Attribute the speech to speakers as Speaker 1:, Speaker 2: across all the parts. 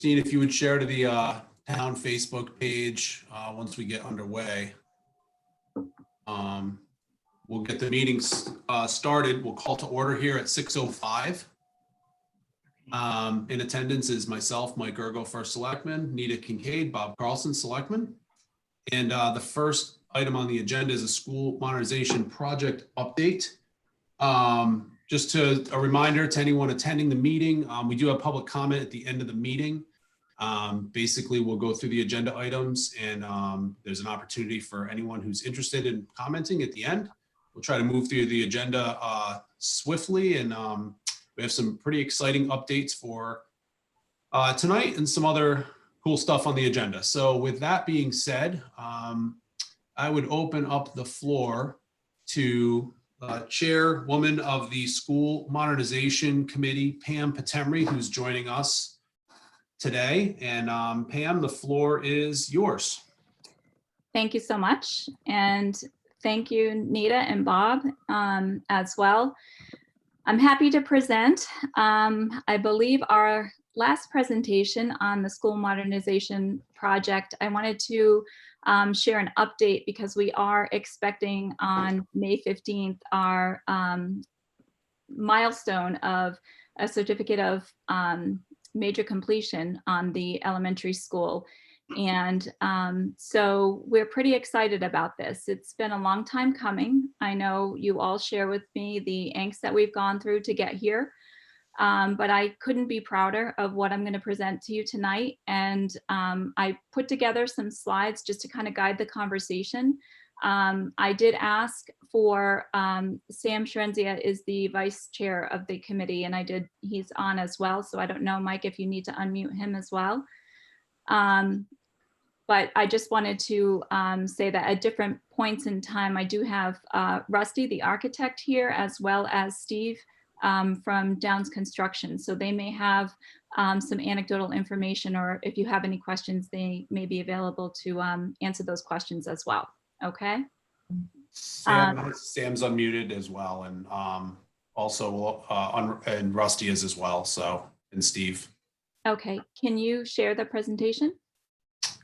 Speaker 1: Dean, if you would share to the town Facebook page once we get underway. We'll get the meetings started. We'll call to order here at 6:05. In attendance is myself, Mike Ergo, First Selectman, Nita Kincaid, Bob Carlson, Selectman. And the first item on the agenda is a school modernization project update. Just a reminder to anyone attending the meeting, we do have public comment at the end of the meeting. Basically, we'll go through the agenda items and there's an opportunity for anyone who's interested in commenting at the end. We'll try to move through the agenda swiftly, and we have some pretty exciting updates for tonight and some other cool stuff on the agenda. So with that being said, I would open up the floor to Chairwoman of the School Modernization Committee, Pam Patemry, who's joining us today. And Pam, the floor is yours.
Speaker 2: Thank you so much. And thank you, Nita and Bob, as well. I'm happy to present, I believe, our last presentation on the school modernization project. I wanted to share an update because we are expecting on May 15th our milestone of a certificate of major completion on the elementary school. And so we're pretty excited about this. It's been a long time coming. I know you all share with me the angst that we've gone through to get here, but I couldn't be prouder of what I'm going to present to you tonight. And I put together some slides just to kind of guide the conversation. I did ask for Sam Shrenzia is the vice chair of the committee, and he's on as well. So I don't know, Mike, if you need to unmute him as well. But I just wanted to say that at different points in time, I do have Rusty, the architect here, as well as Steve from Downs Construction. So they may have some anecdotal information, or if you have any questions, they may be available to answer those questions as well. Okay.
Speaker 1: Sam's unmuted as well, and also and Rusty is as well. So, and Steve.
Speaker 2: Okay. Can you share the presentation?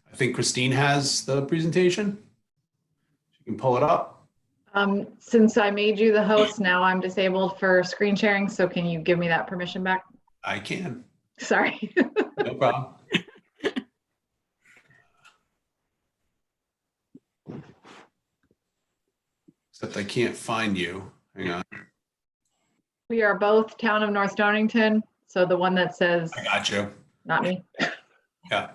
Speaker 1: I think Christine has the presentation. She can pull it up.
Speaker 3: Since I made you the host, now I'm disabled for screen sharing. So can you give me that permission back?
Speaker 1: I can.
Speaker 3: Sorry.
Speaker 1: No problem. Except I can't find you. Hang on.
Speaker 3: We are both Town of North Stonington. So the one that says,
Speaker 1: I got you.
Speaker 3: Not me.
Speaker 1: Yeah.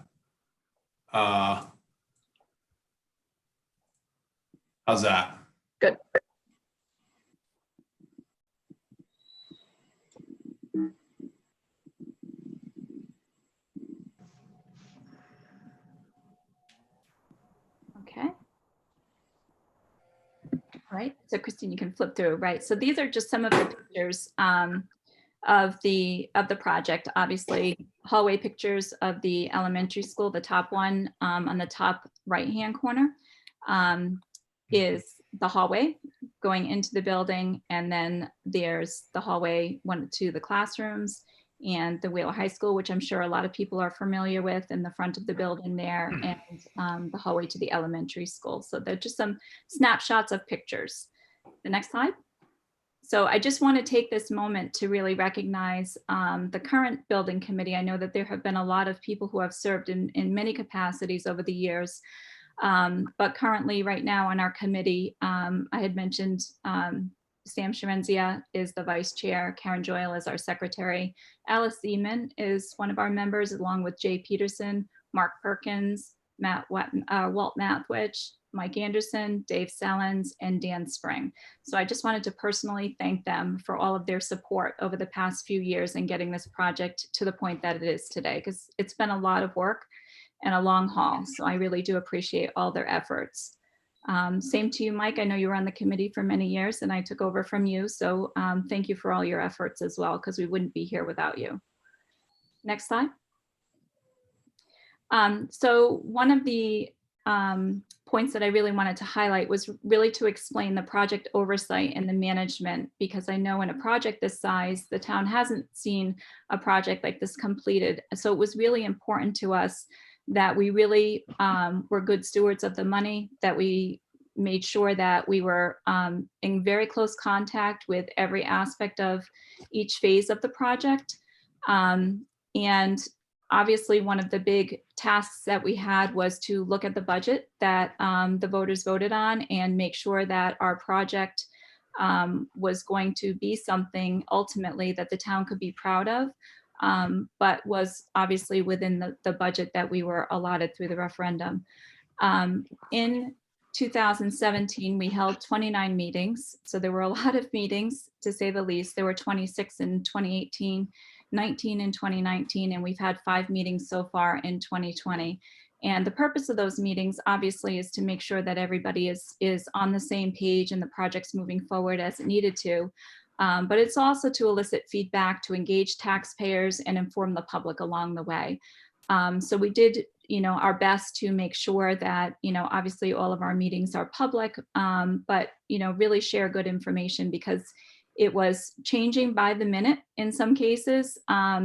Speaker 1: How's that?
Speaker 3: Good.
Speaker 2: Okay. All right. So Christine, you can flip through, right? So these are just some of the pictures of the project. Obviously, hallway pictures of the elementary school. The top one on the top right-hand corner is the hallway going into the building, and then there's the hallway to the classrooms and the Wheeler High School, which I'm sure a lot of people are familiar with, in the front of the building there, and the hallway to the elementary school. So they're just some snapshots of pictures. The next slide. So I just want to take this moment to really recognize the current building committee. I know that there have been a lot of people who have served in many capacities over the years. But currently right now on our committee, I had mentioned Sam Shrenzia is the vice chair. Karen Joyle is our secretary. Alice Seaman is one of our members, along with Jay Peterson, Mark Perkins, Walt Mathwich, Mike Anderson, Dave Sellens, and Dan Spring. So I just wanted to personally thank them for all of their support over the past few years in getting this project to the point that it is today, because it's been a lot of work and a long haul. So I really do appreciate all their efforts. Same to you, Mike. I know you were on the committee for many years and I took over from you. So thank you for all your efforts as well, because we wouldn't be here without you. Next slide. So one of the points that I really wanted to highlight was really to explain the project oversight and the management, because I know in a project this size, the town hasn't seen a project like this completed. So it was really important to us that we really were good stewards of the money, that we made sure that we were in very close contact with every aspect of each phase of the project. And obviously, one of the big tasks that we had was to look at the budget that the voters voted on and make sure that our project was going to be something ultimately that the town could be proud of, but was obviously within the budget that we were allotted through the referendum. In 2017, we held 29 meetings. So there were a lot of meetings, to say the least. There were 26 in 2018, 19 in 2019, and we've had 5 meetings so far in 2020. And the purpose of those meetings, obviously, is to make sure that everybody is on the same page and the project's moving forward as it needed to. But it's also to elicit feedback, to engage taxpayers and inform the public along the way. So we did, our best to make sure that, obviously all of our meetings are public, but, really share good information, because it was changing by the minute in some cases.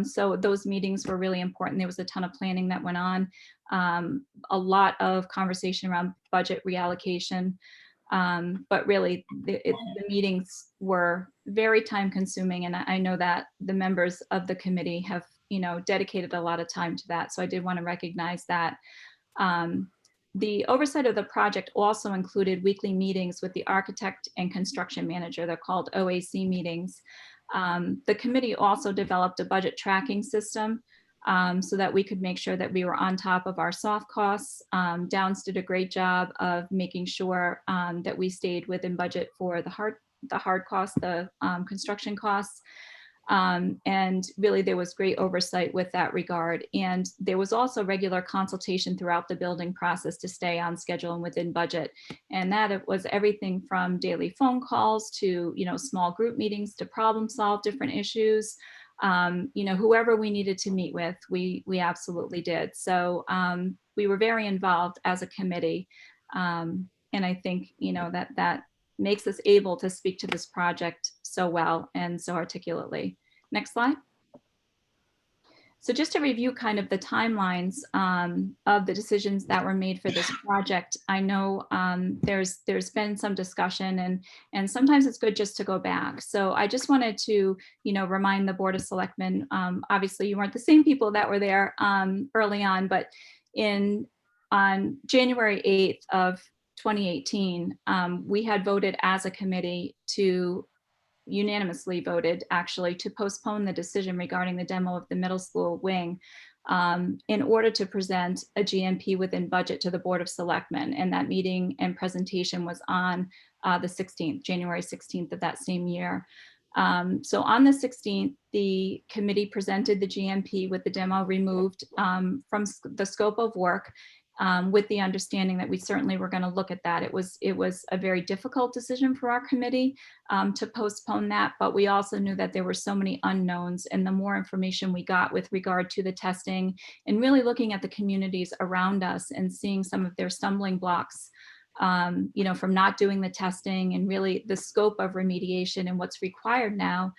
Speaker 2: So those meetings were really important. There was a ton of planning that went on, a lot of conversation around budget reallocation. But really the meetings were very time consuming. And I know that the members of the committee have, dedicated a lot of time to that. So I did want to recognize that. The oversight of the project also included weekly meetings with the architect and construction manager. They're called OAC meetings. The committee also developed a budget tracking system so that we could make sure that we were on top of our soft costs. Downs did a great job of making sure that we stayed within budget for the hard costs, the construction costs. And really there was great oversight with that regard. And there was also regular consultation throughout the building process to stay on schedule and within budget. And that it was everything from daily phone calls to, small group meetings to problem solve different issues. Whoever we needed to meet with, we absolutely did. So we were very involved as a committee. And I think, that makes us able to speak to this project so well and so articulately. Next slide. So just to review kind of the timelines of the decisions that were made for this project, I know there's been some discussion and sometimes it's good just to go back. So I just wanted to, remind the Board of Selectmen, obviously you weren't the same people that were there early on, but on January 8th of 2018, we had voted as a committee unanimously voted actually to postpone the decision regarding the demo of the middle school wing in order to present a GMP within budget to the Board of Selectmen. And that meeting and presentation was on the 16th, January 16th of that same year. So on the 16th, the committee presented the GMP with the demo removed from the scope of work, with the understanding that we certainly were going to look at that. It was a very difficult decision for our committee to postpone that, but we also knew that there were so many unknowns, and the more information we got with regard to the testing and really looking at the communities around us and seeing some of their stumbling blocks, from not doing the testing and really the scope of remediation and what's required now,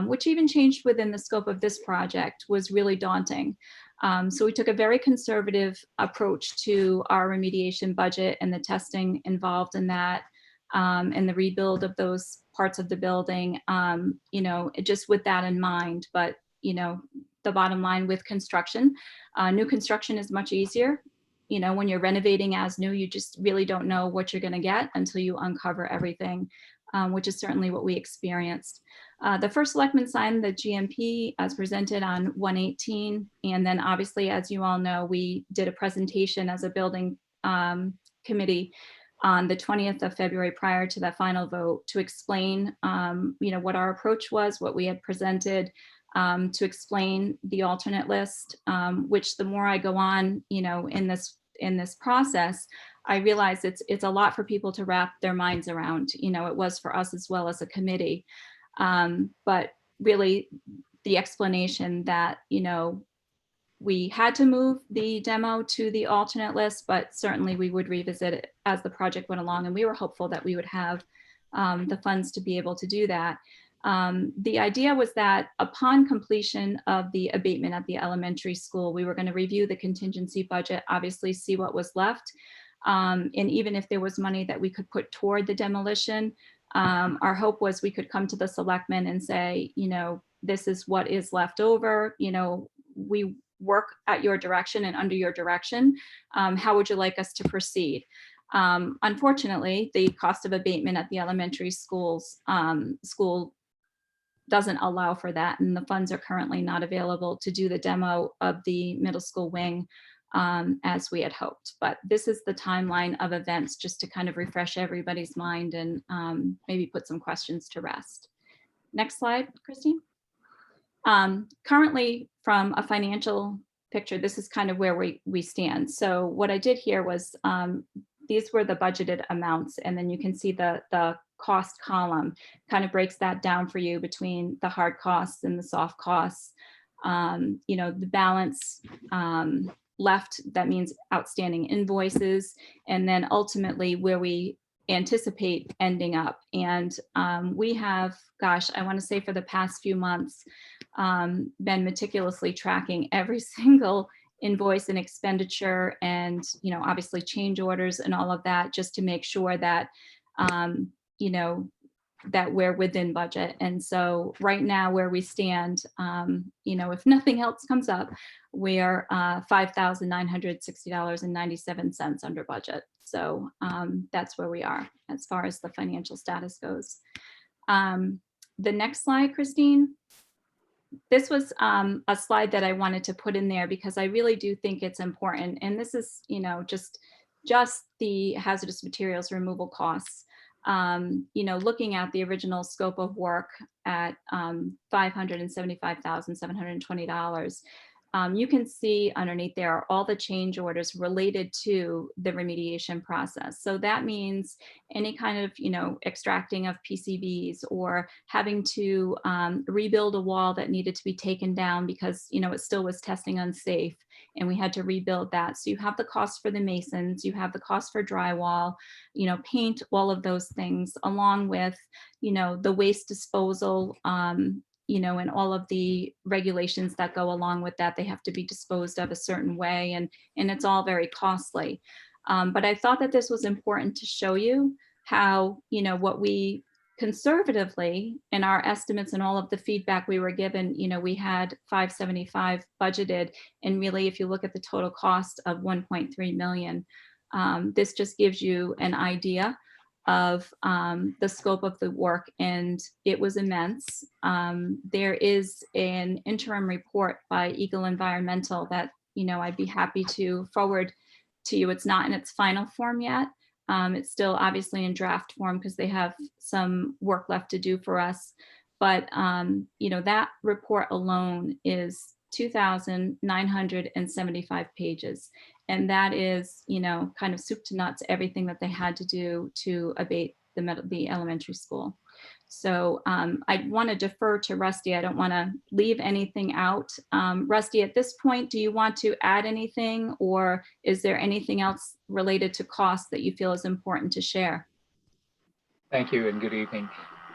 Speaker 2: which even changed within the scope of this project, was really daunting. So we took a very conservative approach to our remediation budget and the testing involved in that, and the rebuild of those parts of the building, just with that in mind. But, the bottom line with construction, new construction is much easier. When you're renovating as new, you just really don't know what you're going to get until you uncover everything, which is certainly what we experienced. The first selectman signed the GMP as presented on 1/18. And then obviously, as you all know, we did a presentation as a building committee on the 20th of February prior to that final vote to explain, what our approach was, what we had presented, to explain the alternate list, which the more I go on, in this process, I realize it's a lot for people to wrap their minds around. It was for us as well as a committee. But really the explanation that, we had to move the demo to the alternate list, but certainly we would revisit it as the project went along. And we were hopeful that we would have the funds to be able to do that. The idea was that upon completion of the abatement at the elementary school, we were going to review the contingency budget, obviously see what was left. And even if there was money that we could put toward the demolition, our hope was we could come to the selectmen and say, you know, this is what is left over. You know, we work at your direction and under your direction. How would you like us to proceed? Unfortunately, the cost of abatement at the elementary school doesn't allow for that, and the funds are currently not available to do the demo of the middle school wing as we had hoped. But this is the timeline of events, just to kind of refresh everybody's mind and maybe put some questions to rest. Next slide, Christine. Currently, from a financial picture, this is kind of where we stand. So what I did here was these were the budgeted amounts, and then you can see the cost column kind of breaks that down for you between the hard costs and the soft costs. You know, the balance left, that means outstanding invoices, and then ultimately where we anticipate ending up. And we have, gosh, I want to say for the past few months, been meticulously tracking every single invoice and expenditure, and, you know, obviously change orders and all of that, just to make sure that, you know, that we're within budget. And so right now where we stand, you know, if nothing else comes up, we're $5,960.97 under budget. So that's where we are as far as the financial status goes. The next slide, Christine. This was a slide that I wanted to put in there because I really do think it's important. And this is, you know, just the hazardous materials removal costs. You know, looking at the original scope of work at $575,720, you can see underneath there are all the change orders related to the remediation process. So that means any kind of, you know, extracting of PCBs or having to rebuild a wall that needed to be taken down because, you know, it still was testing unsafe and we had to rebuild that. So you have the cost for the masons, you have the cost for drywall, you know, paint, all of those things, along with, you know, the waste disposal, you know, and all of the regulations that go along with that. They have to be disposed of a certain way, and it's all very costly. But I thought that this was important to show you how, you know, what we conservatively in our estimates and all of the feedback we were given, you know, we had 575 budgeted, and really, if you look at the total cost of 1.3 million, this just gives you an idea of the scope of the work, and it was immense. There is an interim report by Eagle Environmental that, you know, I'd be happy to forward to you. It's not in its final form yet. It's still obviously in draft form because they have some work left to do for us. But, you know, that report alone is 2,975 pages. And that is, you know, kind of soup to nuts, everything that they had to do to abate the elementary school. So I want to defer to Rusty. I don't want to leave anything out. Rusty, at this point, do you want to add anything, or is there anything else related to cost that you feel is important to share?
Speaker 4: Thank you and good evening.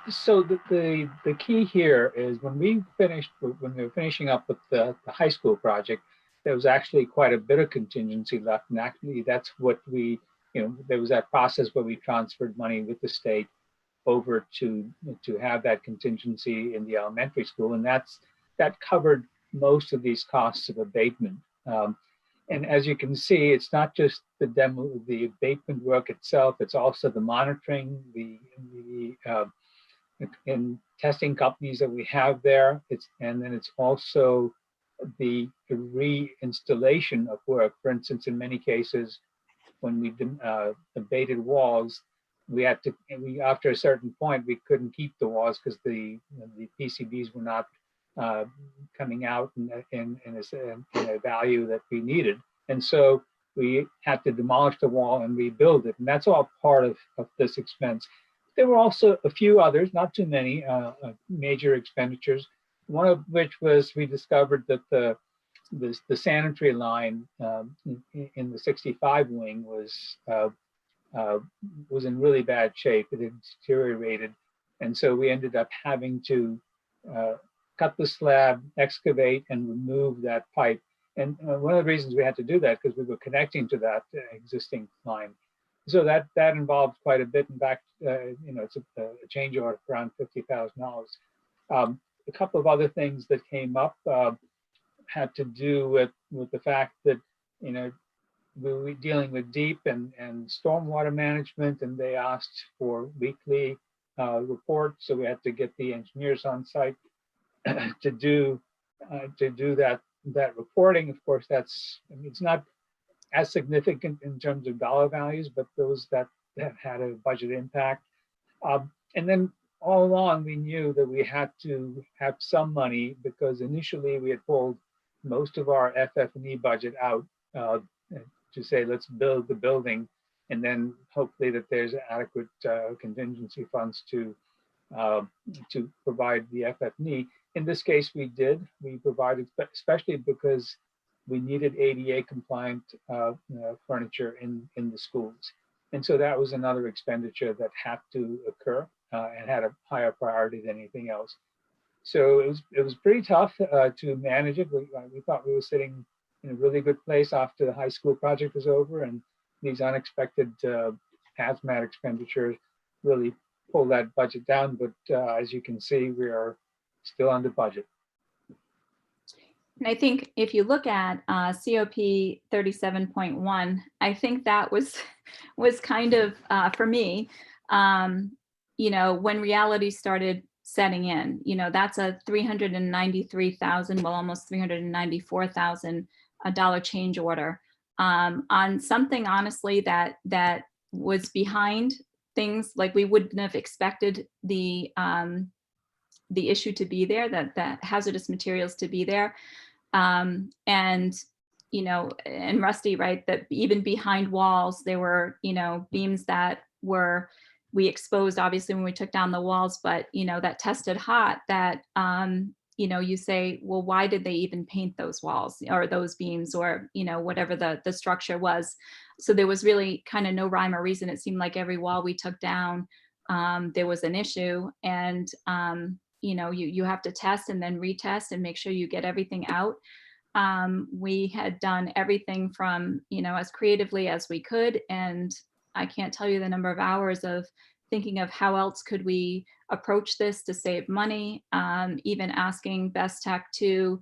Speaker 4: So the key here is when we were finishing up with the high school project, there was actually quite a bit of contingency left. And actually that's what we, you know, there was that process where we transferred money with the state over to have that contingency in the elementary school. And that covered most of these costs of abatement. And as you can see, it's not just the abatement work itself, it's also the monitoring, the in testing companies that we have there. And then it's also the reinstallation of work. For instance, in many cases, when we abated walls, after a certain point, we couldn't keep the walls because the PCBs were not coming out in a value that we needed. And so we had to demolish the wall and rebuild it. And that's all part of this expense. There were also a few others, not too many, major expenditures, one of which was we discovered that the the sanitary line in the 65 wing was in really bad shape. It had deteriorated. And so we ended up having to cut the slab, excavate, and remove that pipe. And one of the reasons we had to do that, because we were connecting to that existing line. So that involved quite a bit. In fact, it's a change order of around $50,000. A couple of other things that came up had to do with the fact that, we were dealing with deep and stormwater management, and they asked for weekly reports. So we had to get the engineers on site to do that reporting. Of course, it's not as significant in terms of dollar values, but those that had a budget impact. And then all along, we knew that we had to have some money, because initially we had pulled most of our FF&E budget out to say, let's build the building, and then hopefully that there's adequate contingency funds to provide the FF&E. In this case, we did. We provided, especially because we needed ADA compliant furniture in the schools. And so that was another expenditure that had to occur and had a higher priority than anything else. So it was pretty tough to manage it. We thought we were sitting in a really good place after the high school project was over, and these unexpected hazmat expenditures really pulled that budget down. But as you can see, we are still under budget.
Speaker 2: And I think if you look at COP 37.1, I think that was kind of, for me, when reality started setting in, that's a $393,000, well, almost $394,000 change order on something, honestly, that was behind things. Like, we wouldn't have expected the issue to be there, that hazardous materials to be there. And Rusty, right, that even behind walls, there were, beams that we exposed, obviously, when we took down the walls, but, that tested hot, that, you say, well, why did they even paint those walls or those beams, or, whatever the structure was. So there was really kind of no rhyme or reason. It seemed like every wall we took down, there was an issue. And, you have to test and then retest and make sure you get everything out. We had done everything from, as creatively as we could. And I can't tell you the number of hours of thinking of how else could we approach this to save money, even asking Best Tech to,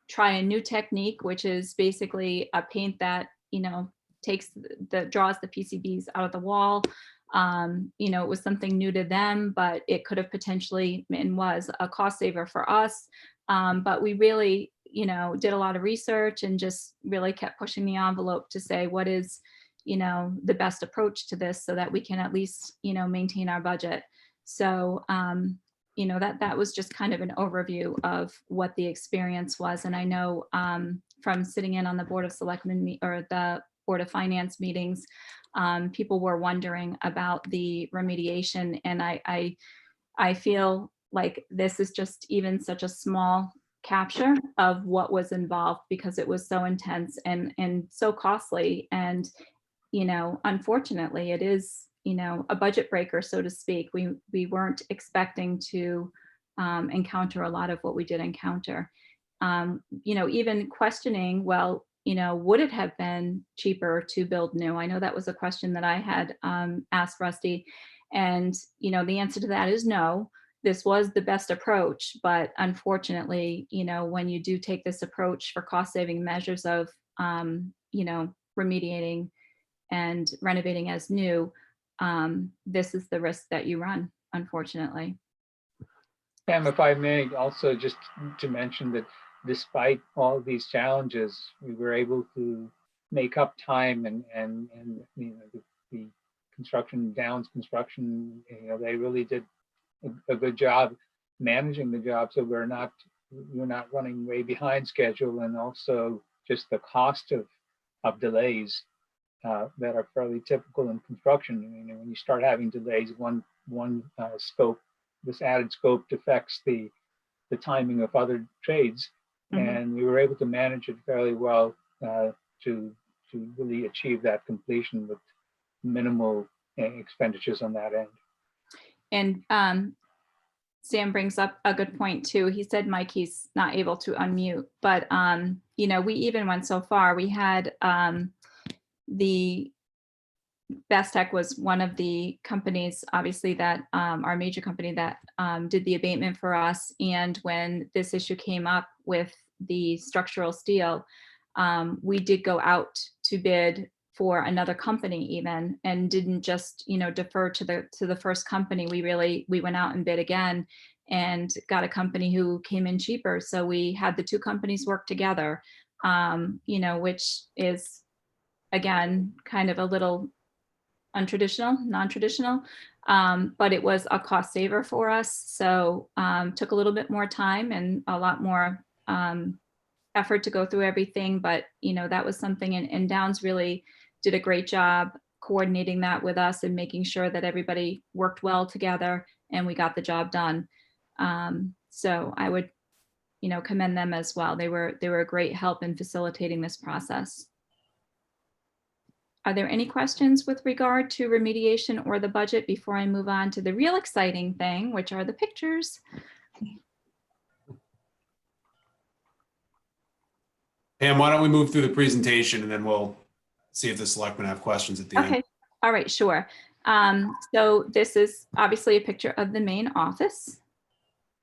Speaker 2: try a new technique, which is basically a paint that, draws the PCBs out of the wall. It was something new to them, but it could have potentially and was a cost saver for us. But we really, did a lot of research and just really kept pushing the envelope to say, what is, the best approach to this, so that we can at least, maintain our budget. So, that was just kind of an overview of what the experience was. And I know from sitting in on the Board of Selectmen or the Board of Finance meetings, people were wondering about the remediation. And I feel like this is just even such a small capture of what was involved, because it was so intense and so costly. And, unfortunately, it is, a budget breaker, so to speak. We weren't expecting to encounter a lot of what we did encounter. Even questioning, well, would it have been cheaper to build new? I know that was a question that I had asked Rusty, and the answer to that is no. This was the best approach, but unfortunately, when you do take this approach for cost-saving measures of, remediating and renovating as new, this is the risk that you run, unfortunately.
Speaker 4: Pam, if I may also just to mention that despite all of these challenges, we were able to make up time and the construction, Downs construction, they really did a good job managing the job. So we're not running way behind schedule, and also just the cost of delays that are fairly typical in construction. When you start having delays, one scope, this added scope affects the timing of other trades. and we were able to manage it fairly well to really achieve that completion with minimal expenditures on that end.
Speaker 2: And Sam brings up a good point too. He said, Mike, he's not able to unmute, but you know, we even went so far. We had the Best Tech was one of the companies, obviously, that our major company that did the abatement for us. And when this issue came up with the structural steel, we did go out to bid for another company even, and didn't just, you know, defer to the first company. We went out and bid again and got a company who came in cheaper. So we had the two companies work together, you know, which is, again, kind of a little untraditional, non-traditional, but it was a cost saver for us. So took a little bit more time and a lot more effort to go through everything. But, you know, that was something, and Downs really did a great job coordinating that with us and making sure that everybody worked well together and we got the job done. So I would, you know, commend them as well. They were a great help in facilitating this process. Are there any questions with regard to remediation or the budget before I move on to the real exciting thing, which are the pictures?
Speaker 1: Pam, why don't we move through the presentation and then we'll see if the selectmen have questions at the end.
Speaker 2: Okay, all right, sure. So this is obviously a picture of the main office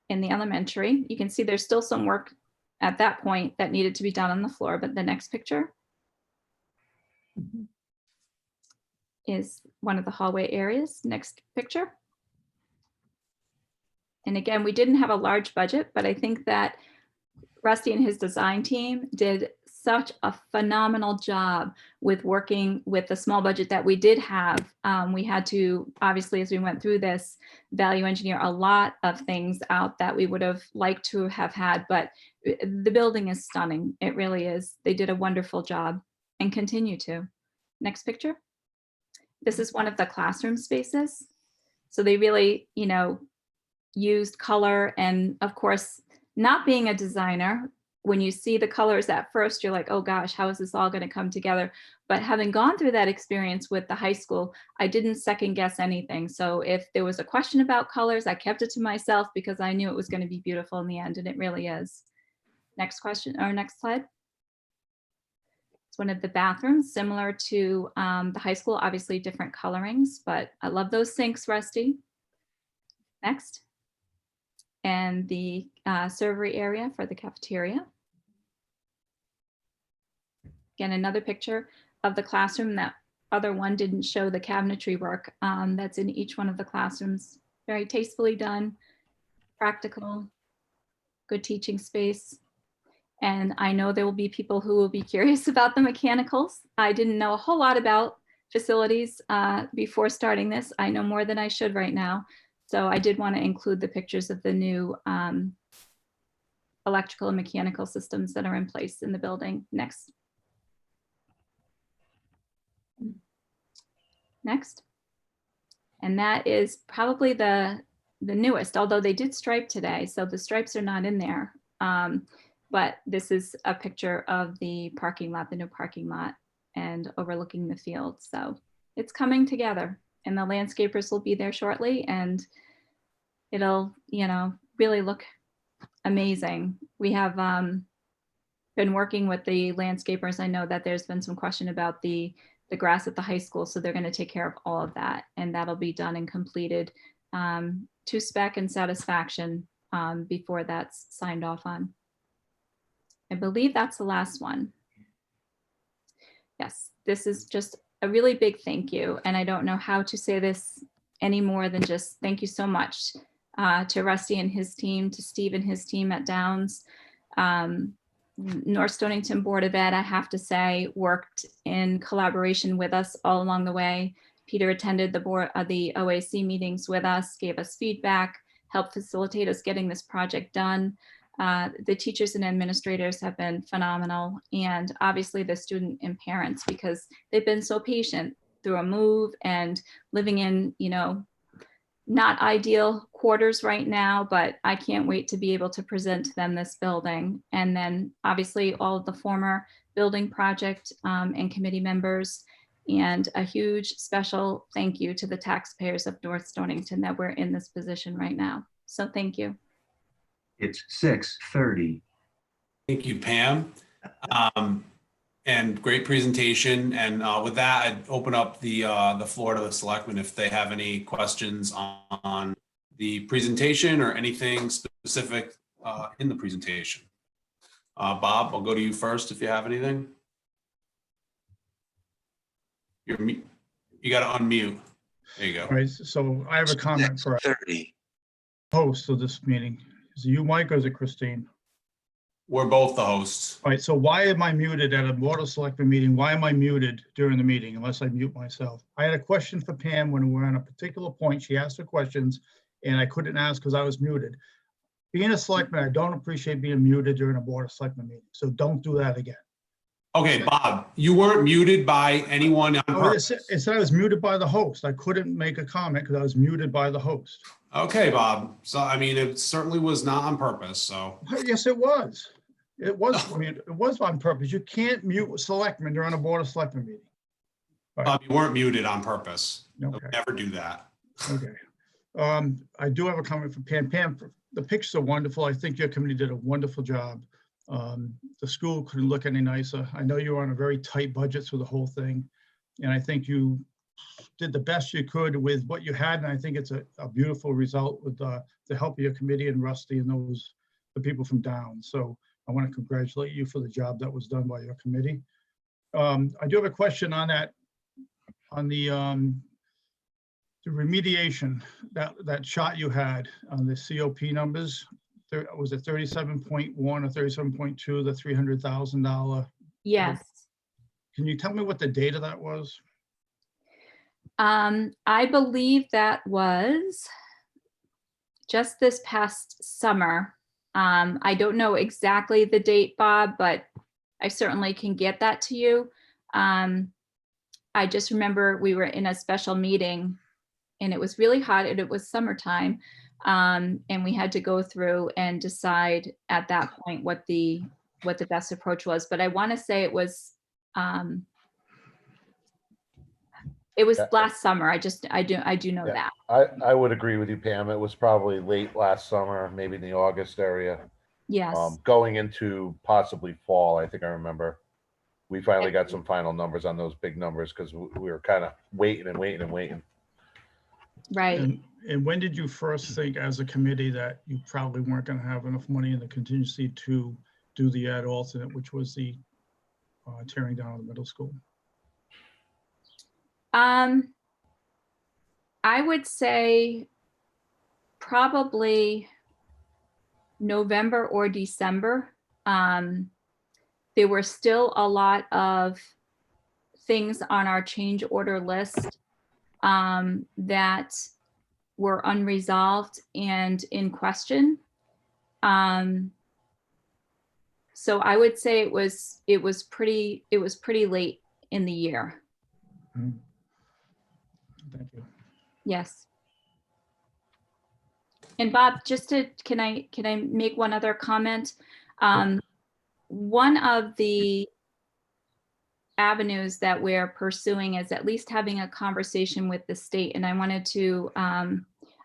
Speaker 2: in the elementary. You can see there's still some work at that point that needed to be done on the floor, but the next picture is one of the hallway areas. Next picture. And again, we didn't have a large budget, but I think that Rusty and his design team did such a phenomenal job with working with the small budget that we did have. We had to, obviously, as we went through this, value engineer a lot of things out that we would have liked to have had, but the building is stunning. It really is. They did a wonderful job and continue to. Next picture. This is one of the classroom spaces. So they really, you know, used color, and of course, not being a designer, when you see the colors at first, you're like, oh gosh, how is this all going to come together? But having gone through that experience with the high school, I didn't second guess anything. So if there was a question about colors, I kept it to myself because I knew it was going to be beautiful in the end, and it really is. Next question, or next slide. It's one of the bathrooms, similar to the high school, obviously different colorings, but I love those sinks, Rusty. Next. And the servery area for the cafeteria. Again, another picture of the classroom. That other one didn't show the cabinetry work that's in each one of the classrooms. Very tastefully done, practical, good teaching space. And I know there will be people who will be curious about the mechanicals. I didn't know a whole lot about facilities before starting this. I know more than I should right now. So I did want to include the pictures of the new electrical and mechanical systems that are in place in the building. Next. Next. And that is probably the newest, although they did stripe today. So the stripes are not in there. But this is a picture of the parking lot, the new parking lot, and overlooking the field. So it's coming together, and the landscapers will be there shortly, and it'll, you know, really look amazing. We have been working with the landscapers. I know that there's been some question about the grass at the high school, so they're going to take care of all of that, and that'll be done and completed to spec and satisfaction before that's signed off on. I believe that's the last one. Yes, this is just a really big thank you. And I don't know how to say this any more than just thank you so much to Rusty and his team, to Steve and his team at Downs. North Stonington Board of Ed, I have to say, worked in collaboration with us all along the way. Peter attended the OAC meetings with us, gave us feedback, helped facilitate us getting this project done. The teachers and administrators have been phenomenal, and obviously the student and parents, because they've been so patient through a move and living in, you know, not ideal quarters right now, but I can't wait to be able to present to them this building. And then obviously all of the former building project and committee members, and a huge special thank you to the taxpayers of North Stonington that we're in this position right now. So thank you.
Speaker 5: It's 6:30.
Speaker 1: Thank you, Pam. And great presentation. And with that, I'd open up the floor to the selectmen if they have any questions on the presentation or anything specific in the presentation. Bob, I'll go to you first if you have anything. You got to unmute. There you go.
Speaker 6: All right, so I have a comment for
Speaker 5: 30.
Speaker 6: host of this meeting. Is it you, Mike, or is it Christine?
Speaker 1: We're both the hosts.
Speaker 6: All right, so why am I muted at a Board of Selectmen meeting? Why am I muted during the meeting unless I mute myself? I had a question for Pam when we were on a particular point. She asked her questions and I couldn't ask because I was muted. Being a selectman, I don't appreciate being muted during a Board of Selectmen meeting. So don't do that again.
Speaker 1: Okay, Bob, you weren't muted by anyone on
Speaker 6: Oh,
Speaker 1: purpose.
Speaker 6: it said I was muted by the host. I couldn't make a comment because I was muted by the host.
Speaker 1: Okay, Bob. So, I mean, it certainly was not on purpose, so.
Speaker 6: Yes, it was. It was, it was on purpose. You can't mute selectmen during a Board of Selectmen meeting.
Speaker 1: Bob, you weren't muted on purpose.
Speaker 6: Okay.
Speaker 1: Never do that.
Speaker 6: Okay. I do have a comment for Pam. Pam, the pictures are wonderful. I think your committee did a wonderful job. The school couldn't look any nicer. I know you were on a very tight budget through the whole thing. And I think you did the best you could with what you had. And I think it's a beautiful result with the help of your committee and Rusty and the people from Downs. So I want to congratulate you for the job that was done by your committee. I do have a question on that, on the remediation, that shot you had on the COP numbers. Was it 37.1 or 37.2, the $300,000?
Speaker 2: Yes.
Speaker 6: Can you tell me what the date of that was?
Speaker 2: I believe that was just this past summer. I don't know exactly the date, Bob, but I certainly can get that to you. I just remember we were in a special meeting and it was really hot and it was summertime. And we had to go through and decide at that point what the best approach was. But I want to say it was
Speaker 7: Yeah.
Speaker 2: last summer. I do know
Speaker 7: Yeah.
Speaker 2: that.
Speaker 7: I would agree with you, Pam. It was probably late last summer, maybe in the August area,
Speaker 2: Yes.
Speaker 7: going into possibly fall. I think I remember we finally got some final numbers on those big numbers because we were kind of waiting and waiting and waiting.
Speaker 2: Right.
Speaker 6: And when did you first think as a committee that you probably weren't going to have enough money in the contingency to do the ad alternate, which was the tearing down of the middle school?
Speaker 2: I would say probably November or December. There were still a lot of things on our change order list that were unresolved and in question. So I would say it was pretty late in the year.
Speaker 6: Thank you.
Speaker 2: Yes. And Bob, can I make one other comment? One of the avenues that we're pursuing is at least having a conversation with the state. And I wanted to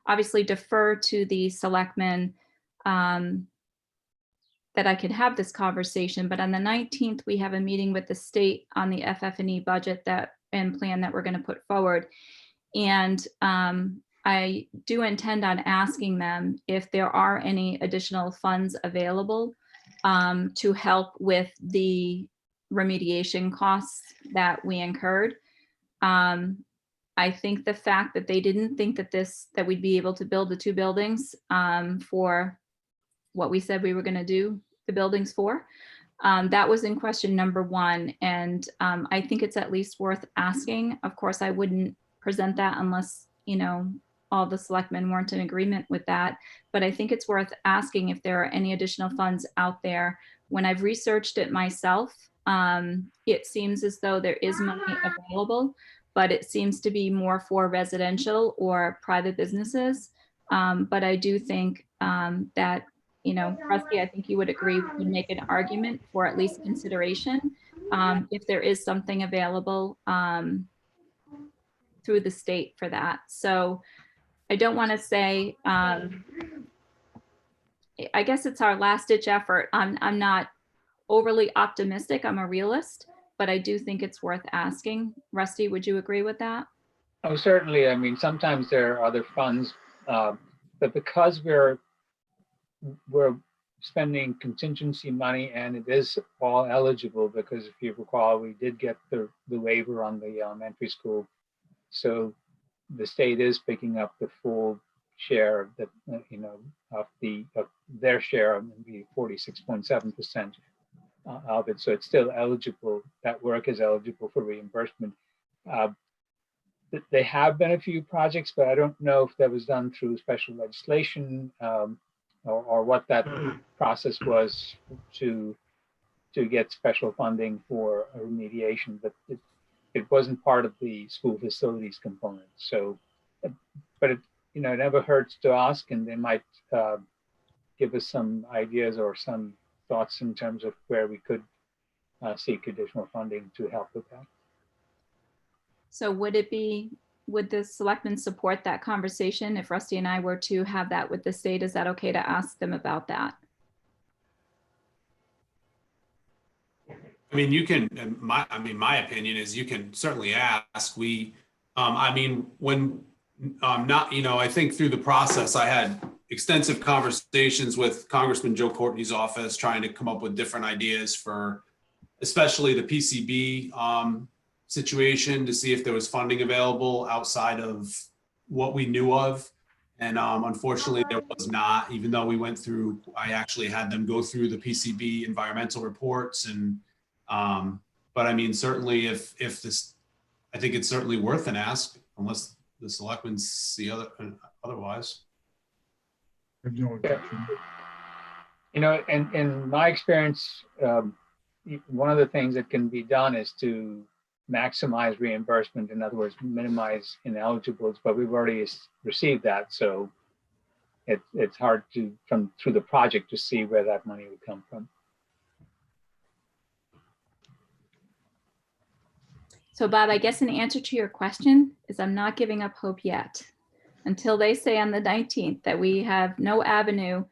Speaker 2: obviously defer to the selectmen that I could have this conversation, but on the 19th, we have a meeting with the state on the FF&E budget and plan that we're going to put forward. And I do intend on asking them if there are any additional funds available to help with the remediation costs that we incurred. I think the fact that they didn't think that we'd be able to build the two buildings for what we said we were going to do the buildings for, that was in question number one. And I think it's at least worth asking. Of course, I wouldn't present that unless, all the selectmen weren't in agreement with that. But I think it's worth asking if there are any additional funds out there. When I've researched it myself, it seems as though there is money available, but it seems to be more for residential or private businesses. But I do think that, you know, Rusty, I think you would agree, we can make an argument for at least consideration if there is something available through the state for that. So I don't want to say, I guess it's our last ditch effort. I'm not overly optimistic. I'm a realist, but I do think it's worth asking. Rusty, would you agree with that?
Speaker 4: Oh, certainly. I mean, sometimes there are other funds, but because we're spending contingency money and it is all eligible, because if you recall, we did get the waiver on the elementary school. So the state is picking up the full share of the, you know, of their share of maybe 46.7% of it. So it's still eligible. That work is eligible for reimbursement. There have been a few projects, but I don't know if that was done through special legislation or what that process was to get special funding for remediation, but it wasn't part of the school facilities component. So, but it, you know, it never hurts to ask, and they might give us some ideas or some thoughts in terms of where we could seek additional funding to help with that.
Speaker 2: So would the selectmen support that conversation if Rusty and I were to have that with the state? Is that okay to ask them about that?
Speaker 1: I mean, you can, my opinion is you can certainly ask. I mean, when not, you know, I think through the process, I had extensive conversations with Congressman Joe Courtney's office, trying to come up with different ideas for, especially the PCB situation, to see if there was funding available outside of what we knew of. And unfortunately, there was not, even though we went through, I actually had them go through the PCB environmental reports. And, but I mean, certainly if this, I think it's certainly worth an ask, unless the selectmen see otherwise.
Speaker 6: I have no objection.
Speaker 4: You know, in my experience, one of the things that can be done is to maximize reimbursement. In other words, minimize ineligibles, but we've already received that. So it's hard to, through the project, to see where that money would come from.
Speaker 2: So Bob, I guess an answer to your question is I'm not giving up hope yet until they say on the 19th that we have no avenue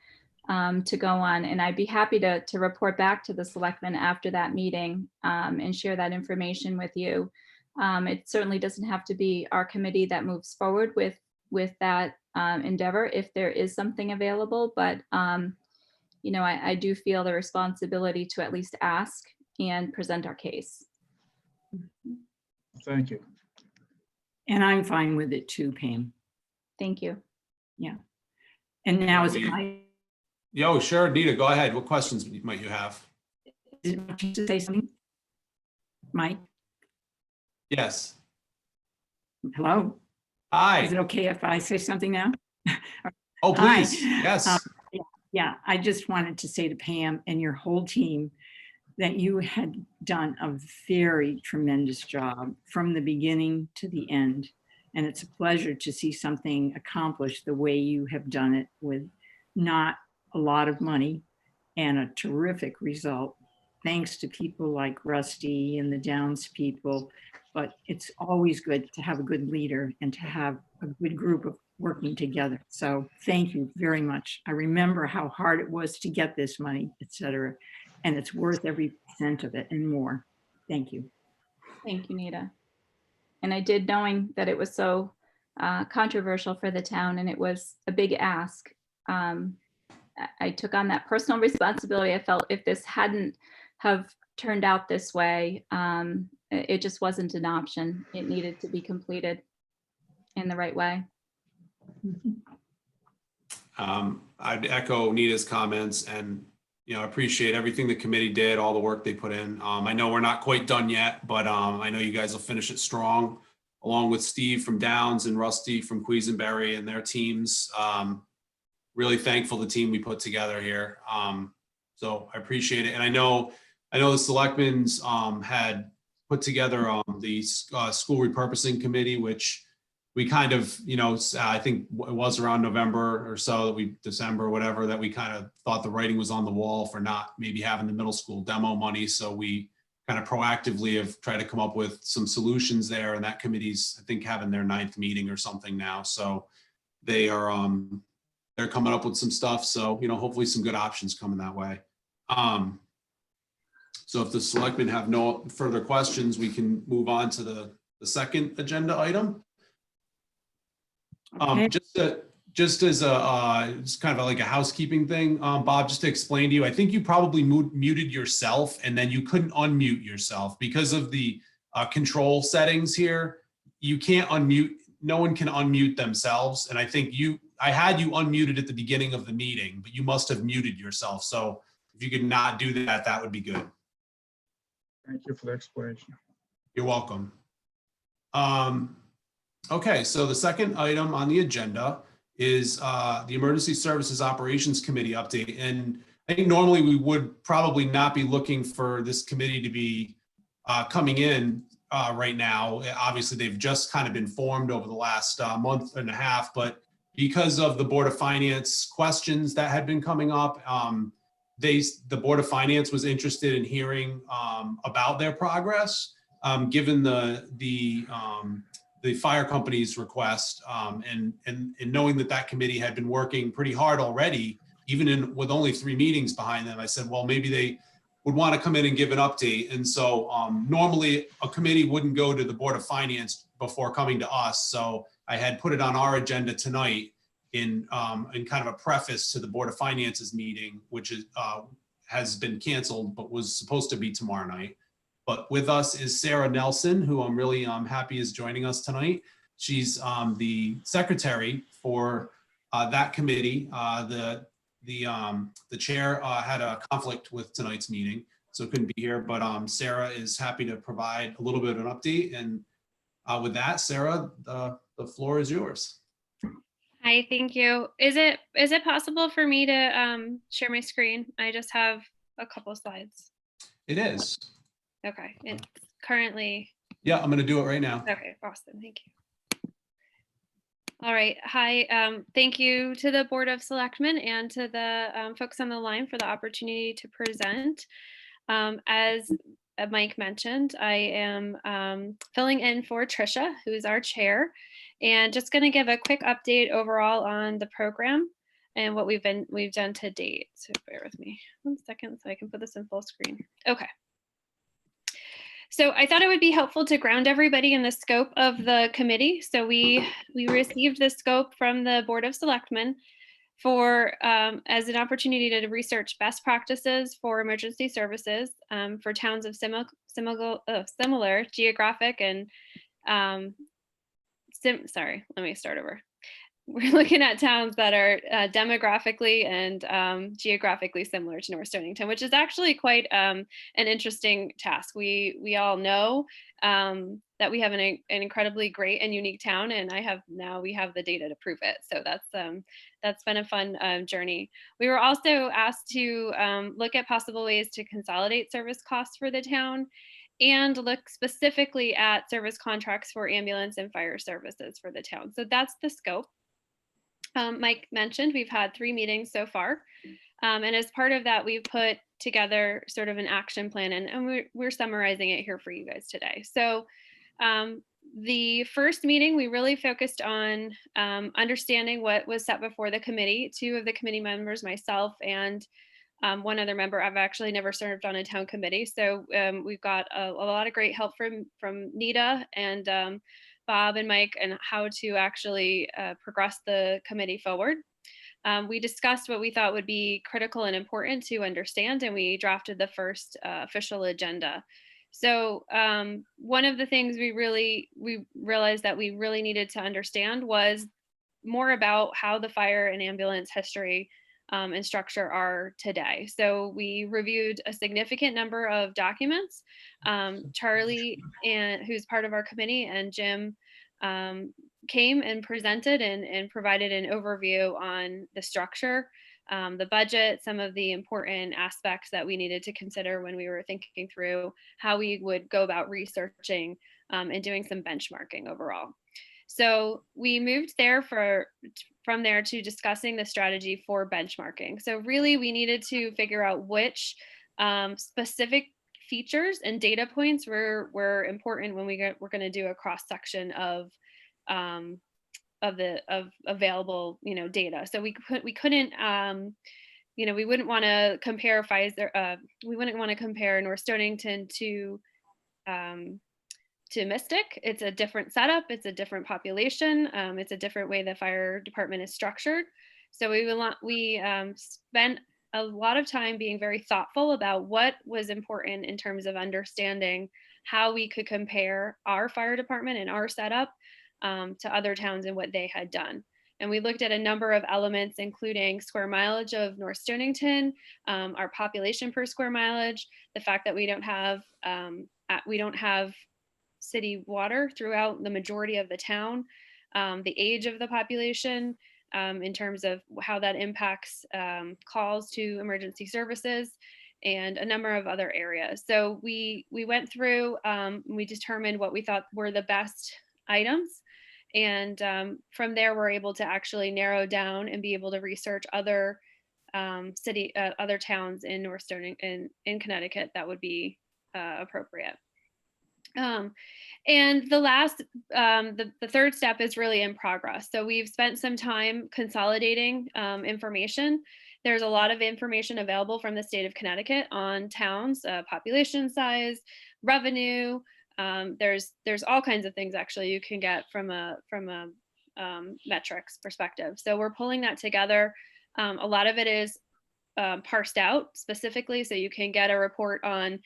Speaker 2: to go on. And I'd be happy to report back to the selectmen after that meeting and share that information with you. It certainly doesn't have to be our committee that moves forward with that endeavor if there is something available, but you know, I do feel the responsibility to at least ask and present our case.
Speaker 6: Thank you.
Speaker 8: And I'm fine with it too, Pam.
Speaker 2: Thank you.
Speaker 8: Yeah. And now is it my,
Speaker 1: Yo, sure, Nita, go ahead. What questions might you have?
Speaker 8: is it my turn to say something? Mike,
Speaker 1: Yes.
Speaker 8: hello? Is
Speaker 1: Hi.
Speaker 8: it okay if I say something now?
Speaker 1: Oh,
Speaker 8: Hi.
Speaker 1: please. Yes.
Speaker 8: Yeah, I just wanted to say to Pam and your whole team that you had done a very tremendous job from the beginning to the end. And it's a pleasure to see something accomplished the way you have done it, with not a lot of money and a terrific result, thanks to people like Rusty and the Downs people. But it's always good to have a good leader and to have a good group of working together. So thank you very much. I remember how hard it was to get this money, et cetera, and it's worth every cent of it and more. Thank you.
Speaker 2: Thank you, Nita. And I did, knowing that it was so controversial for the town and it was a big ask, I took on that personal responsibility. I felt if this hadn't have turned out this way, it just wasn't an option. It needed to be completed in the right way.
Speaker 1: I'd echo Nita's comments, and I appreciate everything the committee did, all the work they put in. I know we're not quite done yet, but I know you guys will finish it strong, along with Steve from Downs and Rusty from Quisenberry and their teams. Really thankful the team we put together here. So I appreciate it, and I know the selectmen's had put together the school repurposing committee, which we kind of, I think it was around November or so December, whatever, that we kind of thought the writing was on the wall for not maybe having the middle school demo money. So we kind of proactively have tried to come up with some solutions there. And that committee's, I think, having their 9th meeting or something now. So they are, they're coming up with some stuff. So, hopefully some good options coming that way. So if the selectmen have no further questions, we can move on to the second agenda item.
Speaker 8: Okay.
Speaker 1: Just as it's kind of like a housekeeping thing, Bob, just to explain to you, I think you probably muted yourself and then you couldn't unmute yourself because of the control settings here. You can't unmute, no one can unmute themselves. And I think I had you unmuted at the beginning of the meeting, but you must have muted yourself. So if you could not do that, that would be good.
Speaker 6: Thank you for the explanation.
Speaker 1: You're welcome. Okay, so the second item on the agenda is the Emergency Services Operations Committee update. And I think normally we would probably not be looking for this committee to be coming in right now. Obviously, they've just kind of been formed over the last month and a half, but because of the Board of Finance questions that had been coming up, the Board of Finance was interested in hearing about their progress, given the fire company's request, and knowing that committee had been working pretty hard already, even with only 3 meetings behind them. I said, well, maybe they would want to come in and give an update. And so normally a committee wouldn't go to the Board of Finance before coming to us. So I had put it on our agenda tonight in kind of a preface to the Board of Finance's meeting, which has been canceled, but was supposed to be tomorrow night. But with us is Sarah Nelson, who I'm really happy is joining us tonight. She's the secretary for that committee. The chair had a conflict with tonight's meeting, so couldn't be here. But Sarah is happy to provide a little bit of an update. And with that, Sarah, the floor is yours.
Speaker 9: Hi, thank you. Is it possible for me to share my screen? I just have a couple slides.
Speaker 1: It is.
Speaker 9: Okay, it's currently.
Speaker 1: Yeah, I'm going to do it right now.
Speaker 9: Okay, awesome. Thank you. All right. Hi. Thank you to the Board of Selectmen and to the folks on the line for the opportunity to present. As Mike mentioned, I am filling in for Tricia, who's our chair, and just going to give a quick update overall on the program and what we've done to date. So bear with me 1 second so I can put this in full screen. Okay. So I thought it would be helpful to ground everybody in the scope of the committee. So we received the scope from the Board of Selectmen for as an opportunity to research best practices for emergency services for towns of similar geographic and sorry, let me start over. We're looking at towns that are demographically and geographically similar to North Stonington, which is actually quite an interesting task. We all know that we have an incredibly great and unique town, and we have the data to prove it. So that's been a fun journey. We were also asked to look at possible ways to consolidate service costs for the town and look specifically at service contracts for ambulance and fire services for the town. So that's the scope. Mike mentioned we've had 3 meetings so far. And as part of that, we've put together sort of an action plan, and we're summarizing it here for you guys today. So the first meeting, we really focused on understanding what was set before the committee. 2 of the committee members, myself and 1 other member, I've actually never served on a town committee. So we've got a lot of great help from Nita and Bob and Mike and how to actually progress the committee forward. We discussed what we thought would be critical and important to understand, and we drafted the first official agenda. So one of the things we realized that we really needed to understand was more about how the fire and ambulance history and structure are today. So we reviewed a significant number of documents. Charlie, who's part of our committee, and Jim came and presented and provided an overview on the structure the budget, some of the important aspects that we needed to consider when we were thinking through how we would go about researching and doing some benchmarking overall. So we moved there from there to discussing the strategy for benchmarking. So really we needed to figure out which specific features and data points were important when we're going to do a cross section of available data. So we couldn't we wouldn't want to compare Pfizer, we wouldn't want to compare North Stonington to Mystic. It's a different setup, it's a different population, it's a different way the fire department is structured. So we spent a lot of time being very thoughtful about what was important in terms of understanding how we could compare our fire department and our setup to other towns and what they had done. And we looked at a number of elements, including square mileage of North Stonington, our population per square mileage, the fact that we don't have city water throughout the majority of the town, the age of the population, in terms of how that impacts calls to emergency services, and a number of other areas. So we went through, we determined what we thought were the best items. And from there, we're able to actually narrow down and be able to research other other towns in North Stonington, in Connecticut, that would be appropriate. And the last, the third step is really in progress. So we've spent some time consolidating information. There's a lot of information available from the state of Connecticut on towns, population size, revenue. There's all kinds of things actually you can get from a metrics perspective. So we're pulling that together. A lot of it is parsed out specifically, so you can get a report on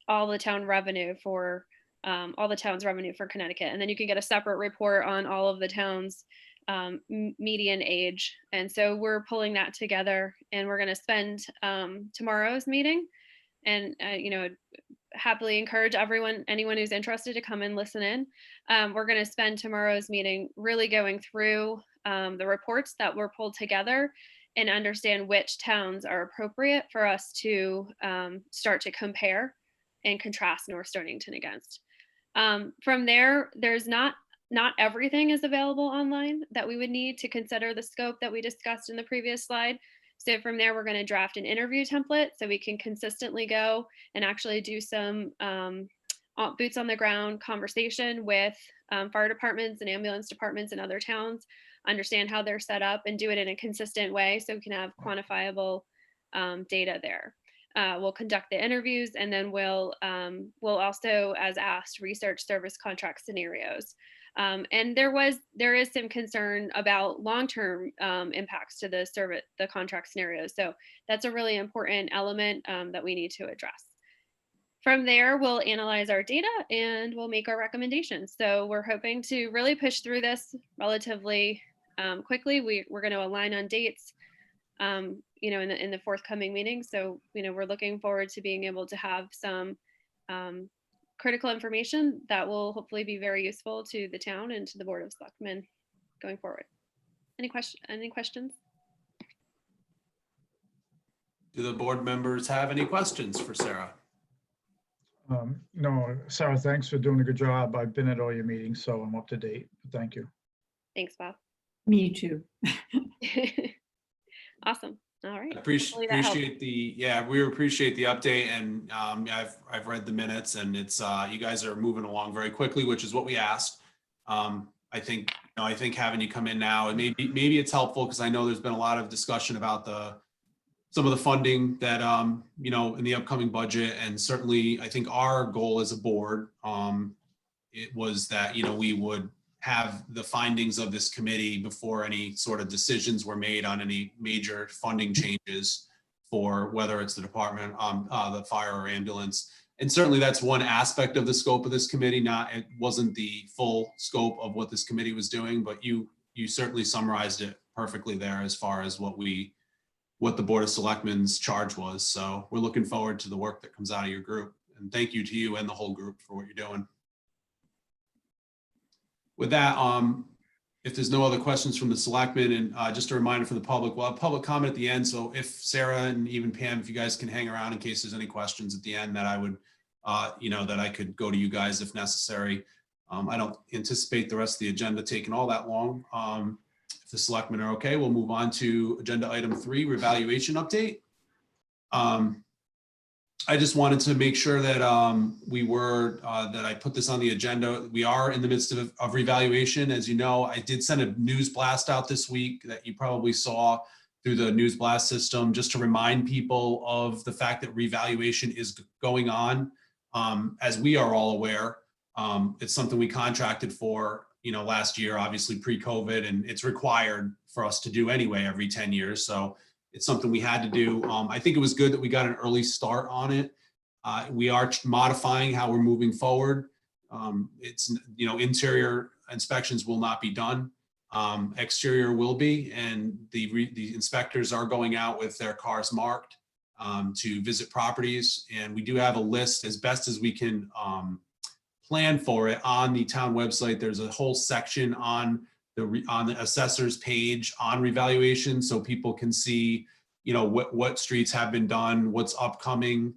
Speaker 9: all the town revenue for all the town's revenue for Connecticut, and then you can get a separate report on all of the towns' median age. And so we're pulling that together, and we're going to spend tomorrow's meeting, and happily encourage anyone who's interested to come and listen in. We're going to spend tomorrow's meeting really going through the reports that were pulled together and understand which towns are appropriate for us to start to compare and contrast North Stonington against. From there, there's not everything is available online that we would need to consider the scope that we discussed in the previous slide. So from there, we're going to draft an interview template so we can consistently go and actually do some boots on the ground conversation with fire departments and ambulance departments in other towns, understand how they're set up, and do it in a consistent way so we can have quantifiable data there. We'll conduct the interviews, and then we'll also, as asked, research service contract scenarios. And there is some concern about long-term impacts to the contract scenarios. So that's a really important element that we need to address. From there, we'll analyze our data and we'll make our recommendations. So we're hoping to really push through this relatively quickly. We're going to align on dates in the forthcoming meeting. So, we're looking forward to being able to have some critical information that will hopefully be very useful to the town and to the Board of Selectmen going forward. Any questions?
Speaker 1: Do the board members have any questions for Sarah?
Speaker 6: No, Sarah, thanks for doing a good job. I've been at all your meetings, so I'm up to date. Thank you.
Speaker 9: Thanks, Bob.
Speaker 8: Me too.
Speaker 9: Awesome. All right.
Speaker 1: We appreciate the update, and I've read the minutes, and it's you guys are moving along very quickly, which is what we asked. I think having you come in now, and maybe it's helpful because I know there's been a lot of discussion about some of the funding that in the upcoming budget, and certainly I think our goal as a board it was that we would have the findings of this committee before any sort of decisions were made on any major funding changes for whether it's the department, the fire or ambulance. And certainly that's one aspect of the scope of this committee. It wasn't the full scope of what this committee was doing, but you certainly summarized it perfectly there as far as what the Board of Selectmen's charge was. So we're looking forward to the work that comes out of your group. And thank you to you and the whole group for what you're doing. With that, if there's no other questions from the selectmen, and just a reminder for the public, we'll have public comment at the end. So if Sarah and even Pam, if you guys can hang around in case there's any questions at the end, that I would, that I could go to you guys if necessary. I don't anticipate the rest of the agenda taking all that long. If the selectmen are okay, we'll move on to agenda item 3, revaluation update. I just wanted to make sure that that I put this on the agenda. We are in the midst of revaluation. As you know, I did send a news blast out this week that you probably saw through the news blast system, just to remind people of the fact that revaluation is going on. As we are all aware, it's something we contracted for, last year, obviously pre-COVID, and it's required for us to do anyway every 10 years. So it's something we had to do. I think it was good that we got an early start on it. We are modifying how we're moving forward. It's, interior inspections will not be done. Exterior will be, and the inspectors are going out with their cars marked to visit properties. And we do have a list as best as we can plan for it on the town website. There's a whole section on the assessor's page on revaluation, so people can see, what streets have been done, what's upcoming,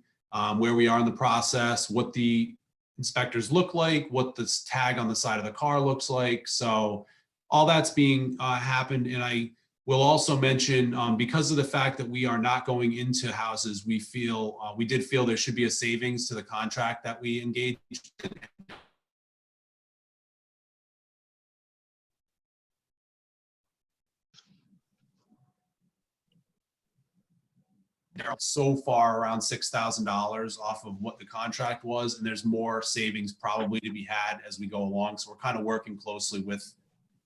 Speaker 1: where we are in the process, what the inspectors look like, what this tag on the side of the car looks like. So all that's being happened. And I will also mention, because of the fact that we are not going into houses, we did feel there should be a savings to the contract that we engaged in. They're so far around $6,000 off of what the contract was, and there's more savings probably to be had as we go along. So we're kind of working closely with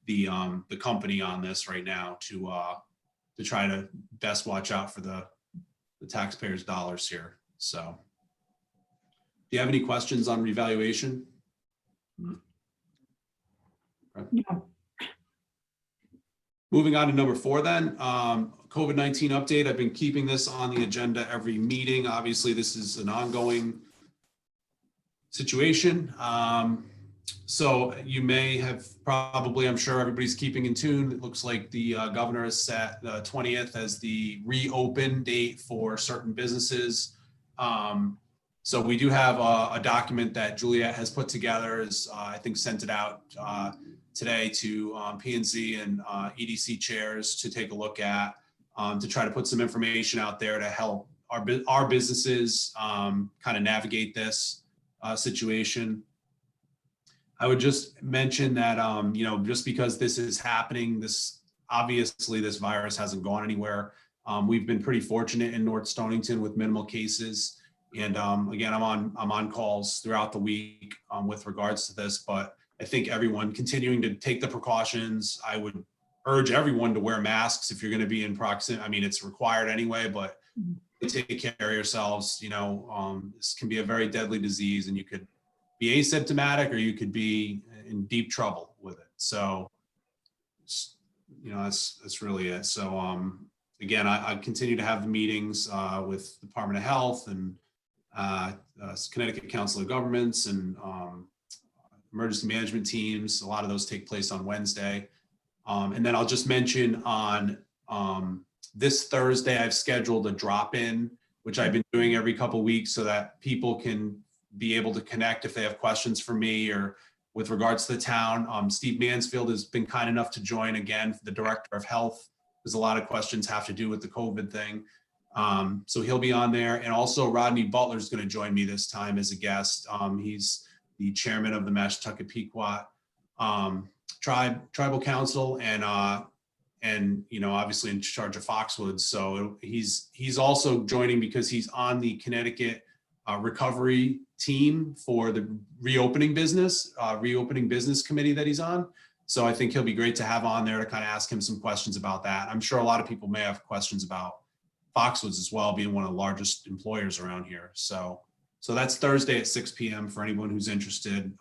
Speaker 1: the company on this right now to try to best watch out for the taxpayers' dollars here. So, do you have any questions on revaluation?
Speaker 8: No.
Speaker 1: Moving on to number 4 then, COVID-19 update. I've been keeping this on the agenda every meeting. Obviously, this is an ongoing situation. So you may have probably, I'm sure everybody's keeping in tune. It looks like the governor has set the 20th as the reopen date for certain businesses. So we do have a document that Juliet has put together, I think sent it out today to P&Z and EDC chairs to take a look at, to try to put some information out there to help our businesses kind of navigate this situation. I would just mention that, just because this is happening, obviously this virus hasn't gone anywhere. We've been pretty fortunate in North Stonington with minimal cases. And again, I'm on calls throughout the week with regards to this, but I think everyone continuing to take the precautions. I would urge everyone to wear masks if you're going to be in proximity. I mean, it's required anyway, but take care of yourselves. This can be a very deadly disease, and you could be asymptomatic or you could be in deep trouble with it. So, that's really it. So, again, I continue to have the meetings with the Department of Health and Connecticut Council of Governments and emergency management teams. A lot of those take place on Wednesday. And then I'll just mention on this Thursday, I've scheduled a drop-in, which I've been doing every couple of weeks so that people can be able to connect if they have questions for me or with regards to the town. Steve Mansfield has been kind enough to join again, the Director of Health, because a lot of questions have to do with the COVID thing. So he'll be on there. And also Rodney Butler is going to join me this time as a guest. He's the chairman of the Mashantucket Pequot Tribal Council, and obviously in charge of Foxwoods. So he's also joining because he's on the Connecticut recovery team for the reopening business committee that he's on. So I think he'll be great to have on there to kind of ask him some questions about that. I'm sure a lot of people may have questions about Foxwoods as well, being one of the largest employers around here. So that's Thursday at 6 p.m. for anyone who's interested.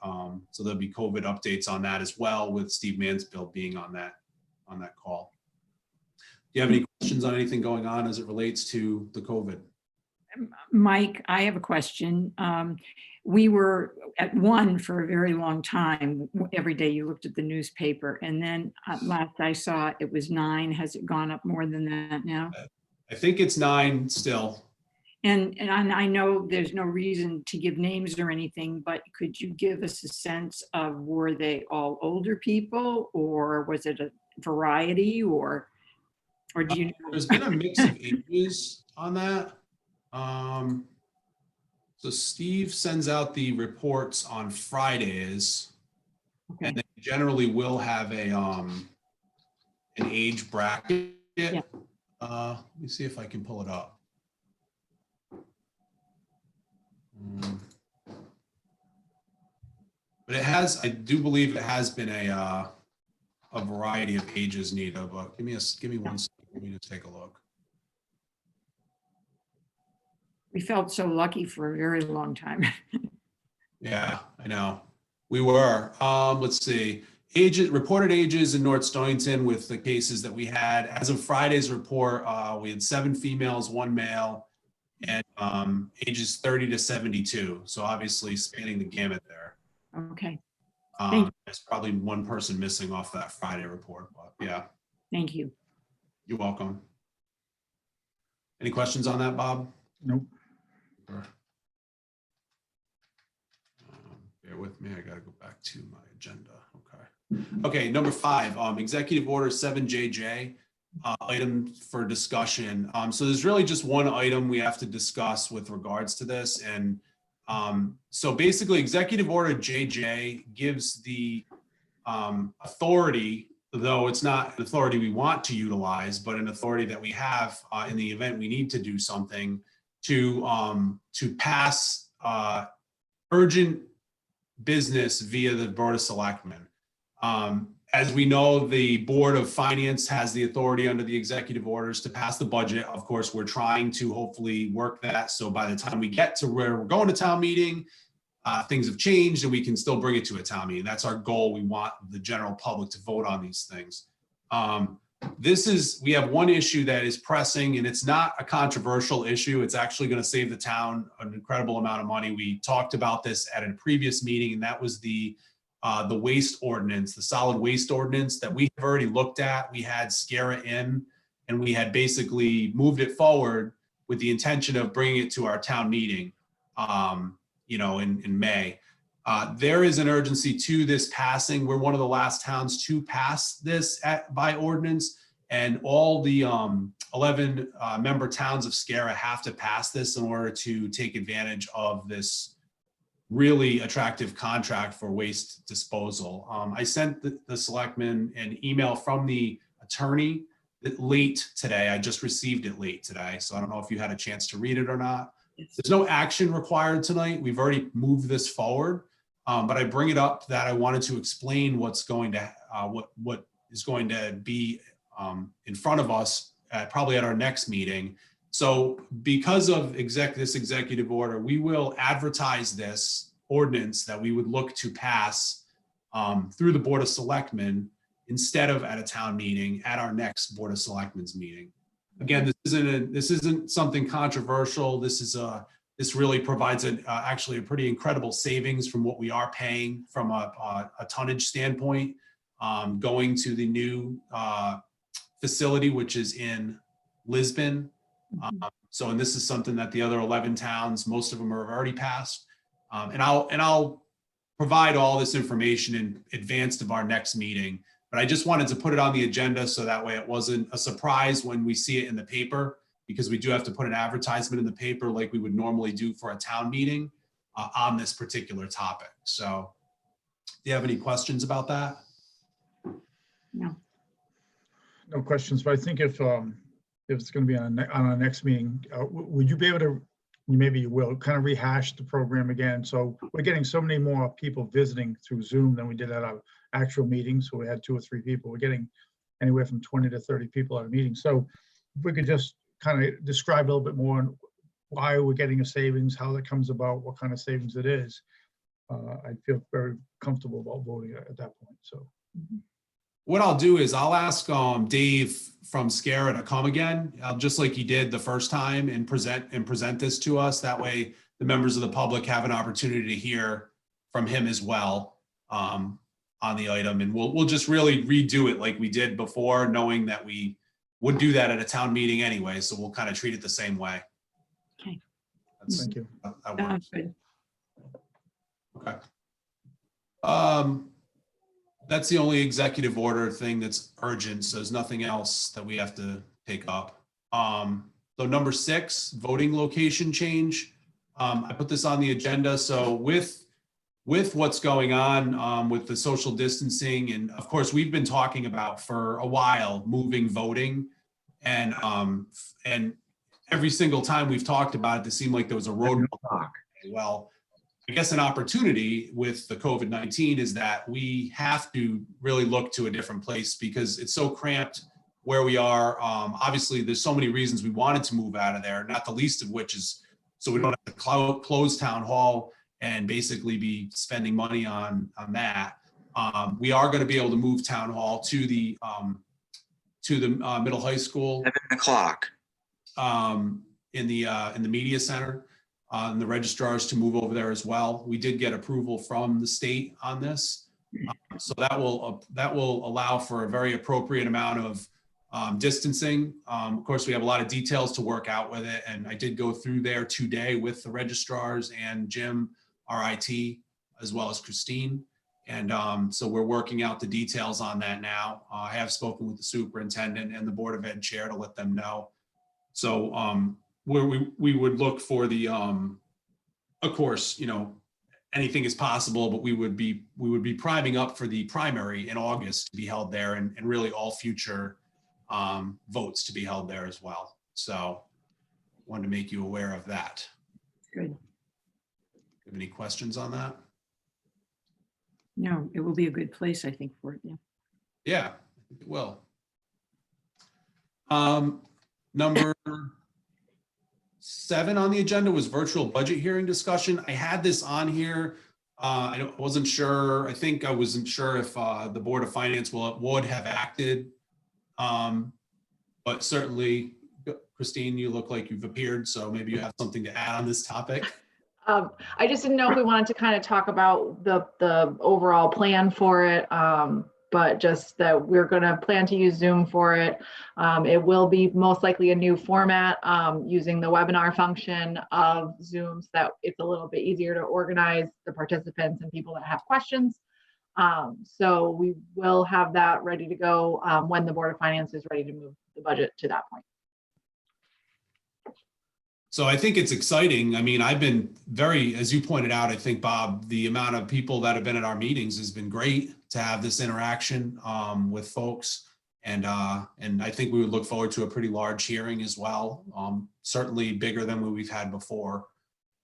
Speaker 1: So there'll be COVID updates on that as well, with Steve Mansfield being on that call. Do you have any questions on anything going on as it relates to the COVID?
Speaker 8: Mike, I have a question. We were at 1 for a very long time. Every day you looked at the newspaper, and then last I saw it was 9. Has it gone up more than that now?
Speaker 1: I think it's 9 still.
Speaker 8: And I know there's no reason to give names or anything, but could you give us a sense of, were they all older people, or was it a variety, or do you know?
Speaker 1: There's been a mix of ages on that. So Steve sends out the reports on Fridays,
Speaker 8: Okay.
Speaker 1: and they generally will have a an age bracket.
Speaker 8: Yeah.
Speaker 1: Let me see if I can pull it up. But it has, I do believe it has been a variety of ages, Nita, but give me one second. Let me just take a look.
Speaker 8: We felt so lucky for a very long time.
Speaker 1: Yeah, I know. We were. Let's see. Reported ages in North Stonington with the cases that we had. As of Friday's report, we had 7 females, 1 male, and ages 30 to 72. So obviously spanning the gamut there.
Speaker 8: Okay. Thank you.
Speaker 1: There's probably 1 person missing off that Friday report, but yeah.
Speaker 8: Thank you.
Speaker 1: You're welcome. Any questions on that, Bob?
Speaker 6: Nope.
Speaker 1: Sure. Bear with me, I gotta go back to my agenda. Okay, number 5, Executive Order 7JJ, item for discussion. So there's really just one item we have to discuss with regards to this. And so basically Executive Order JJ gives the authority, though it's not an authority we want to utilize, but an authority that we have in the event we need to do something, to pass urgent business via the Board of Selectmen. As we know, the Board of Finance has the authority under the executive orders to pass the budget. Of course, we're trying to hopefully work that. So by the time we get to where we're going to town meeting, things have changed and we can still bring it to a town meeting. That's our goal. We want the general public to vote on these things. We have one issue that is pressing, and it's not a controversial issue. It's actually going to save the town an incredible amount of money. We talked about this at a previous meeting, and that was the waste ordinance, the solid waste ordinance that we have already looked at. We had SCARA in, and we had basically moved it forward with the intention of bringing it to our town meeting, in May. There is an urgency to this passing. We're one of the last towns to pass this by ordinance, and all the 11 member towns of SCARA have to pass this in order to take advantage of this really attractive contract for waste disposal. I sent the selectmen an email from the attorney late today. I just received it late today, so I don't know if you had a chance to read it or not. There's no action required tonight. We've already moved this forward. But I bring it up that I wanted to explain what's going to what is going to be in front of us probably at our next meeting. So because of this executive order, we will advertise this ordinance that we would look to pass through the Board of Selectmen instead of at a town meeting at our next Board of Selectmen's meeting. Again, this isn't something controversial. This really provides actually a pretty incredible savings from what we are paying from a tonnage standpoint, going to the new facility, which is in Lisbon. And this is something that the other 11 towns, most of them are already passed. And I'll provide all this information in advance of our next meeting. But I just wanted to put it on the agenda so that way it wasn't a surprise when we see it in the paper, because we do have to put an advertisement in the paper like we would normally do for a town meeting on this particular topic. So do you have any questions about that?
Speaker 8: No.
Speaker 6: No questions, but I think if it's going to be on our next meeting, would you be able to, maybe you will, kind of rehash the program again? So we're getting so many more people visiting through Zoom than we did at our actual meetings. So we had 2 or 3 people. We're getting anywhere from 20 to 30 people at a meeting. So if we could just kind of describe a little bit more on why we're getting a savings, how that comes about, what kind of savings it is, I feel very comfortable about voting at that point. So.
Speaker 1: what I'll do is I'll ask Dave from SCARA to come again, just like he did the first time, and present this to us. That way the members of the public have an opportunity to hear from him as well on the item. And we'll just really redo it like we did before, knowing that we would do that at a town meeting anyway. So we'll kind of treat it the same way.
Speaker 8: Okay.
Speaker 6: Thank you.
Speaker 1: That works.
Speaker 8: Good.
Speaker 1: Okay. That's the only executive order thing that's urgent. So there's nothing else that we have to take up. So number 6, voting location change. I put this on the agenda. So with what's going on with the social distancing, and of course we've been talking about for a while moving voting, and every single time we've talked about it, it seemed like there was a roadblock. Well, I guess an opportunity with the COVID-19 is that we have to really look to a different place because it's so cramped where we are. Obviously, there's so many reasons we wanted to move out of there, not the least of which is so we don't have to close town hall and basically be spending money on that. We are going to be able to move town hall to the middle high school.
Speaker 10: 7 o'clock.
Speaker 1: In the media center. And the registrars to move over there as well. We did get approval from the state on this. So that will allow for a very appropriate amount of distancing. Of course, we have a lot of details to work out with it. And I did go through there today with the registrars and Jim, our IT, as well as Christine. And so we're working out the details on that now. I have spoken with the superintendent and the Board of Ed chair to let them know. So where we would look for the, of course, anything is possible, but we would be priming up for the primary in August to be held there, and really all future votes to be held there as well. So wanted to make you aware of that.
Speaker 8: Good.
Speaker 1: Have any questions on that?
Speaker 8: No, it will be a good place, I think, for it. Yeah.
Speaker 1: Yeah, it will. Number 7 on the agenda was virtual budget hearing discussion. I had this on here. I wasn't sure. I think I wasn't sure if the Board of Finance would have acted. But certainly, Christine, you look like you've appeared, so maybe you have something to add on this topic.
Speaker 3: I just didn't know if we wanted to kind of talk about the overall plan for it, but just that we're going to plan to use Zoom for it. It will be most likely a new format using the webinar function of Zoom so that it's a little bit easier to organize the participants and people that have questions. So we will have that ready to go when the Board of Finance is ready to move the budget to that point.
Speaker 1: So I think it's exciting. I mean, I've been as you pointed out, I think, Bob, the amount of people that have been at our meetings has been great to have this interaction with folks. And I think we would look forward to a pretty large hearing as well. Certainly bigger than what we've had before.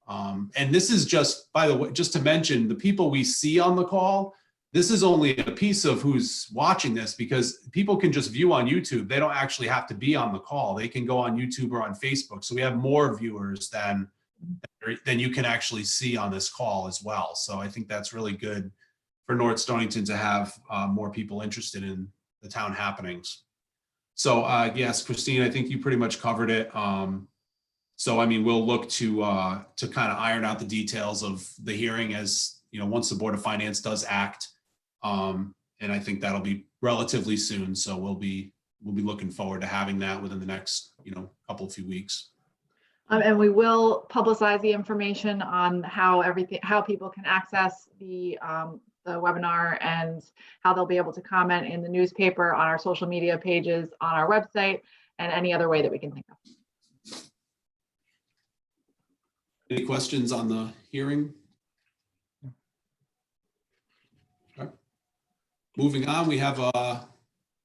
Speaker 1: And this is just, by the way, just to mention, the people we see on the call, this is only a piece of who's watching this, because people can just view on YouTube. They don't actually have to be on the call. They can go on YouTube or on Facebook. So we have more viewers than you can actually see on this call as well. So I think that's really good for North Stonington to have more people interested in the town happenings. So yes, Christine, I think you pretty much covered it. So, I mean, we'll look to kind of iron out the details of the hearing as, once the Board of Finance does act. And I think that'll be relatively soon. So we'll be looking forward to having that within the next, few weeks.
Speaker 3: And we will publicize the information on how people can access the webinar and how they'll be able to comment in the newspaper, on our social media pages, on our website, and any other way that we can think of.
Speaker 1: Any questions on the hearing? Okay. Moving on, we have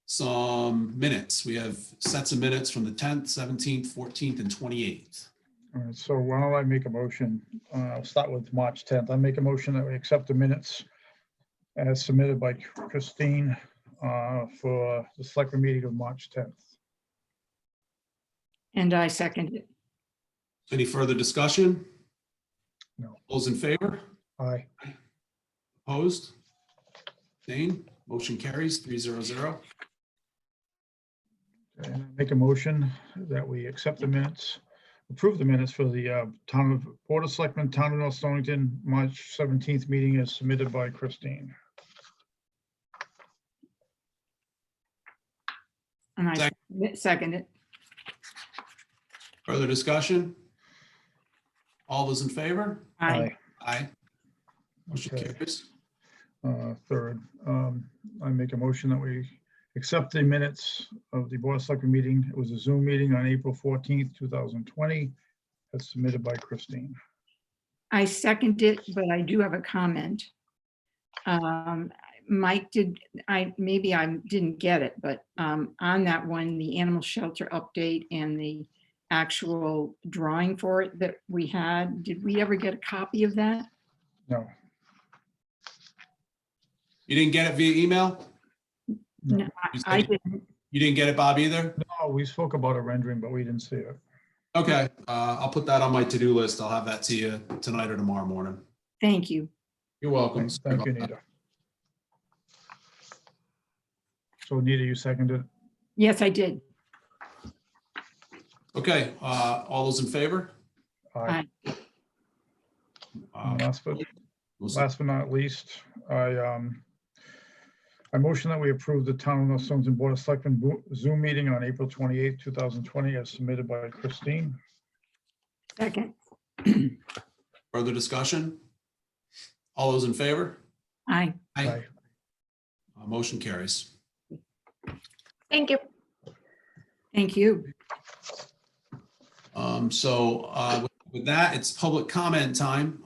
Speaker 1: some minutes. We have sets of minutes from the 10th, 17th, 14th, and 28th.
Speaker 6: All right, so why don't I make a motion? I'll start with March 10th. I make a motion that we accept the minutes as submitted by Christine for the Selectmen meeting of March 10th.
Speaker 8: And I second it.
Speaker 1: Any further discussion?
Speaker 6: No.
Speaker 1: Those in favor?
Speaker 6: Aye.
Speaker 1: Opposed? Abstained? Motion carries 300.
Speaker 6: And I make a motion that we accept the minutes, approve the minutes for the Town of Board of Selectmen, Town of North Stonington, March 17th meeting as submitted by Christine.
Speaker 8: And I second it.
Speaker 1: Further discussion? All those in favor?
Speaker 8: Aye.
Speaker 1: Aye. Motion
Speaker 6: Okay.
Speaker 1: carries.
Speaker 6: Third, I make a motion that we accept the minutes of the Board of Selectmen meeting. It was a Zoom meeting on April 14th, 2020, as submitted by Christine.
Speaker 8: I second it, but I do have a comment. Mike, maybe I didn't get it, but on that one, the animal shelter update and the actual drawing for it that we had, did we ever get a copy of that?
Speaker 6: No.
Speaker 1: You didn't get it via email?
Speaker 8: No, I didn't.
Speaker 1: You didn't get it, Bob, either?
Speaker 6: No, we spoke about a rendering, but we didn't see it.
Speaker 1: Okay, I'll put that on my to-do list. I'll have that to you tonight or tomorrow morning.
Speaker 8: Thank you.
Speaker 1: You're welcome.
Speaker 6: Thank you, Nita. So Nita, you seconded?
Speaker 8: Yes, I did.
Speaker 1: Okay, all those in favor?
Speaker 6: Aye.
Speaker 1: Uh,
Speaker 6: Last but
Speaker 1: we'll-
Speaker 6: not least, I motion that we approve the Town of North Stonington Board of Selectmen Zoom meeting on April 28th, 2020, as submitted by Christine.
Speaker 8: Second.
Speaker 1: Further discussion? All those in favor?
Speaker 8: Aye.
Speaker 6: Aye.
Speaker 1: Motion carries.
Speaker 3: Thank you.
Speaker 8: Thank you.
Speaker 1: With that, it's public comment time.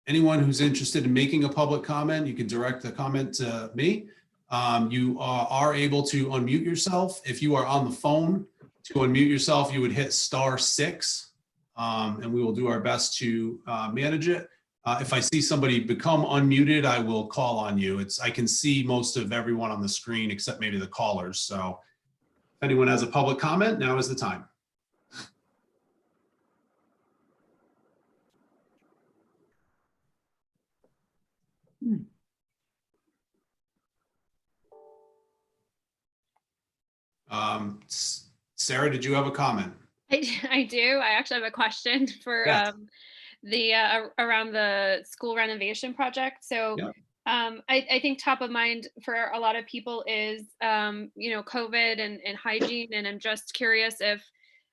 Speaker 1: Anyone who's interested in making a public comment, you can direct the comment to me. You are able to unmute yourself. If you are on the phone, to unmute yourself, you would hit *6, and we will do our best to manage it. If I see somebody become unmuted, I will call on you. I can see most of everyone on the screen except maybe the callers. So if anyone has a public comment, now is the time. Sarah, did you have a comment?
Speaker 9: I do. I actually have a question for
Speaker 1: Yes.
Speaker 9: around the school renovation project. So
Speaker 1: Yeah.
Speaker 9: I think top of mind for a lot of people is COVID and hygiene. And I'm just curious if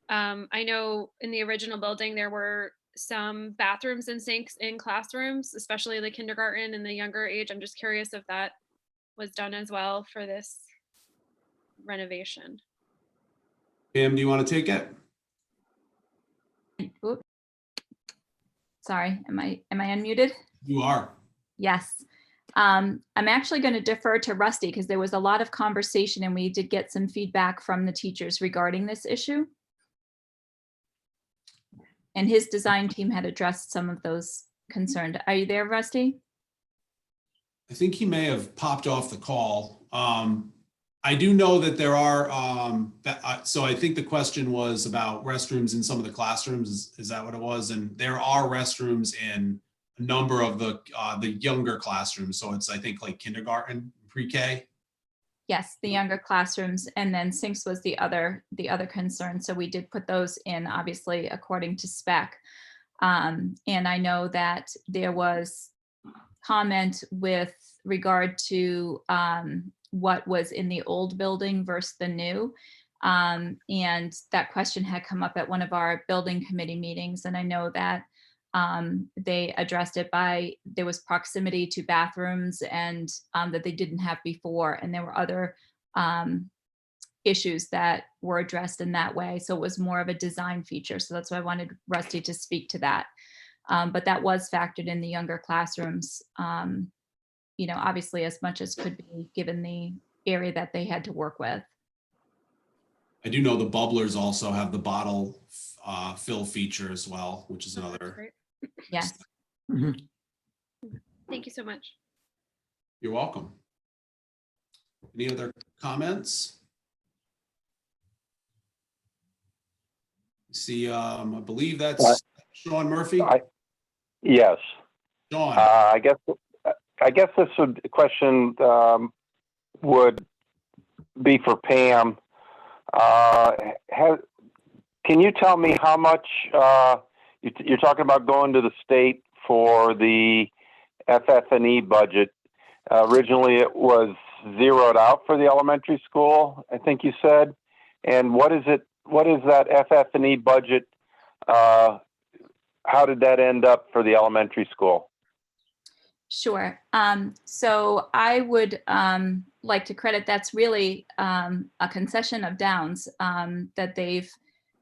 Speaker 9: I know in the original building there were some bathrooms and sinks in classrooms, especially the kindergarten and the younger age. I'm just curious if that was done as well for this renovation.
Speaker 1: Pam, do you want to take it?
Speaker 2: Oops. Sorry, am I unmuted?
Speaker 1: You are.
Speaker 2: Yes. I'm actually going to defer to Rusty because there was a lot of conversation and we did get some feedback from the teachers regarding this issue. And his design team had addressed some of those concerns. Are you there, Rusty?
Speaker 1: I think he may have popped off the call. I do know that there are, so I think the question was about restrooms in some of the classrooms. Is that what it was? And there are restrooms in a number of the younger classrooms. So it's, I think, like kindergarten, pre-K.
Speaker 2: Yes, the younger classrooms, and then sinks was the other concern. So we did put those in, obviously, according to spec. And I know that there was comment with regard to what was in the old building versus the new. And that question had come up at one of our building committee meetings. And I know that they addressed it by, there was proximity to bathrooms and that they didn't have before. And there were other issues that were addressed in that way. So it was more of a design feature. So that's why I wanted Rusty to speak to that. But that was factored in the younger classrooms, obviously as much as could be given the area that they had to work with.
Speaker 1: I do know the bubblers also have the bottle fill feature as well, which is another.
Speaker 9: Great.
Speaker 2: Yes.
Speaker 9: Thank you so much.
Speaker 1: You're welcome. Any other comments? See, I believe that's Sean Murphy.
Speaker 10: Yes.
Speaker 1: Sean,
Speaker 10: I guess I guess this question would be for Pam. Can you tell me how much you're talking about going to the state for the FF&E budget? Originally, it was zeroed out for the elementary school, I think you said. And what is it? What is that FF&E budget? How did that end up for the elementary school?
Speaker 2: Sure. So I would like to credit, that's really a concession of Downs that they've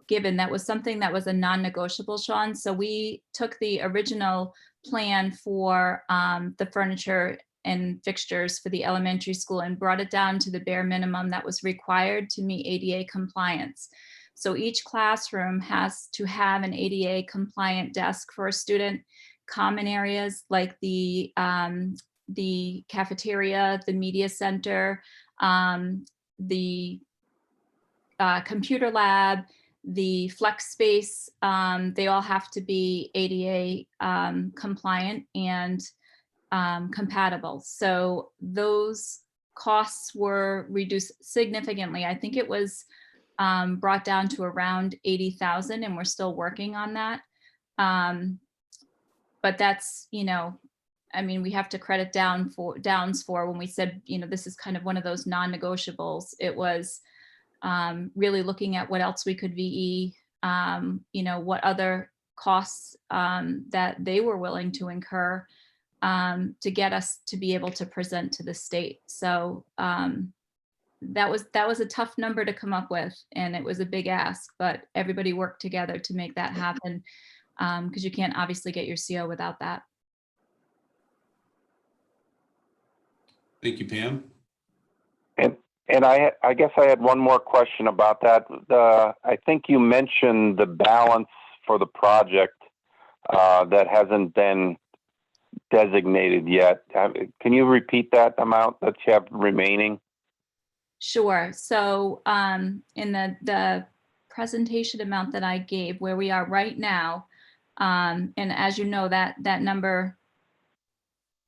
Speaker 2: given. That was something that was a non-negotiable, Sean. So we took the original plan for the furniture and fixtures for the elementary school and brought it down to the bare minimum that was required to meet ADA compliance. So each classroom has to have an ADA compliant desk for a student. Common areas like the cafeteria, the media center, the computer lab, the flex space, they all have to be ADA compliant and compatible. So those costs were reduced significantly. I think it was brought down to around 80,000, and we're still working on that. But that's, you know, I mean, we have to credit Downs for when we said, you know, this is kind of one of those non-negotiables. It was really looking at what else we could VE, you know, what other costs that they were willing to incur to get us to be able to present to the state. So that was a tough number to come up with, and it was a big ask, but everybody worked together to make that happen. Because you can't obviously get your CO without that.
Speaker 1: Thank you, Pam.
Speaker 10: And I guess I had one more question about that. I think you mentioned the balance for the project that hasn't been designated yet. Can you repeat that amount that you have remaining?
Speaker 2: Sure. So in the presentation amount that I gave, where we are right now, and as you know, that number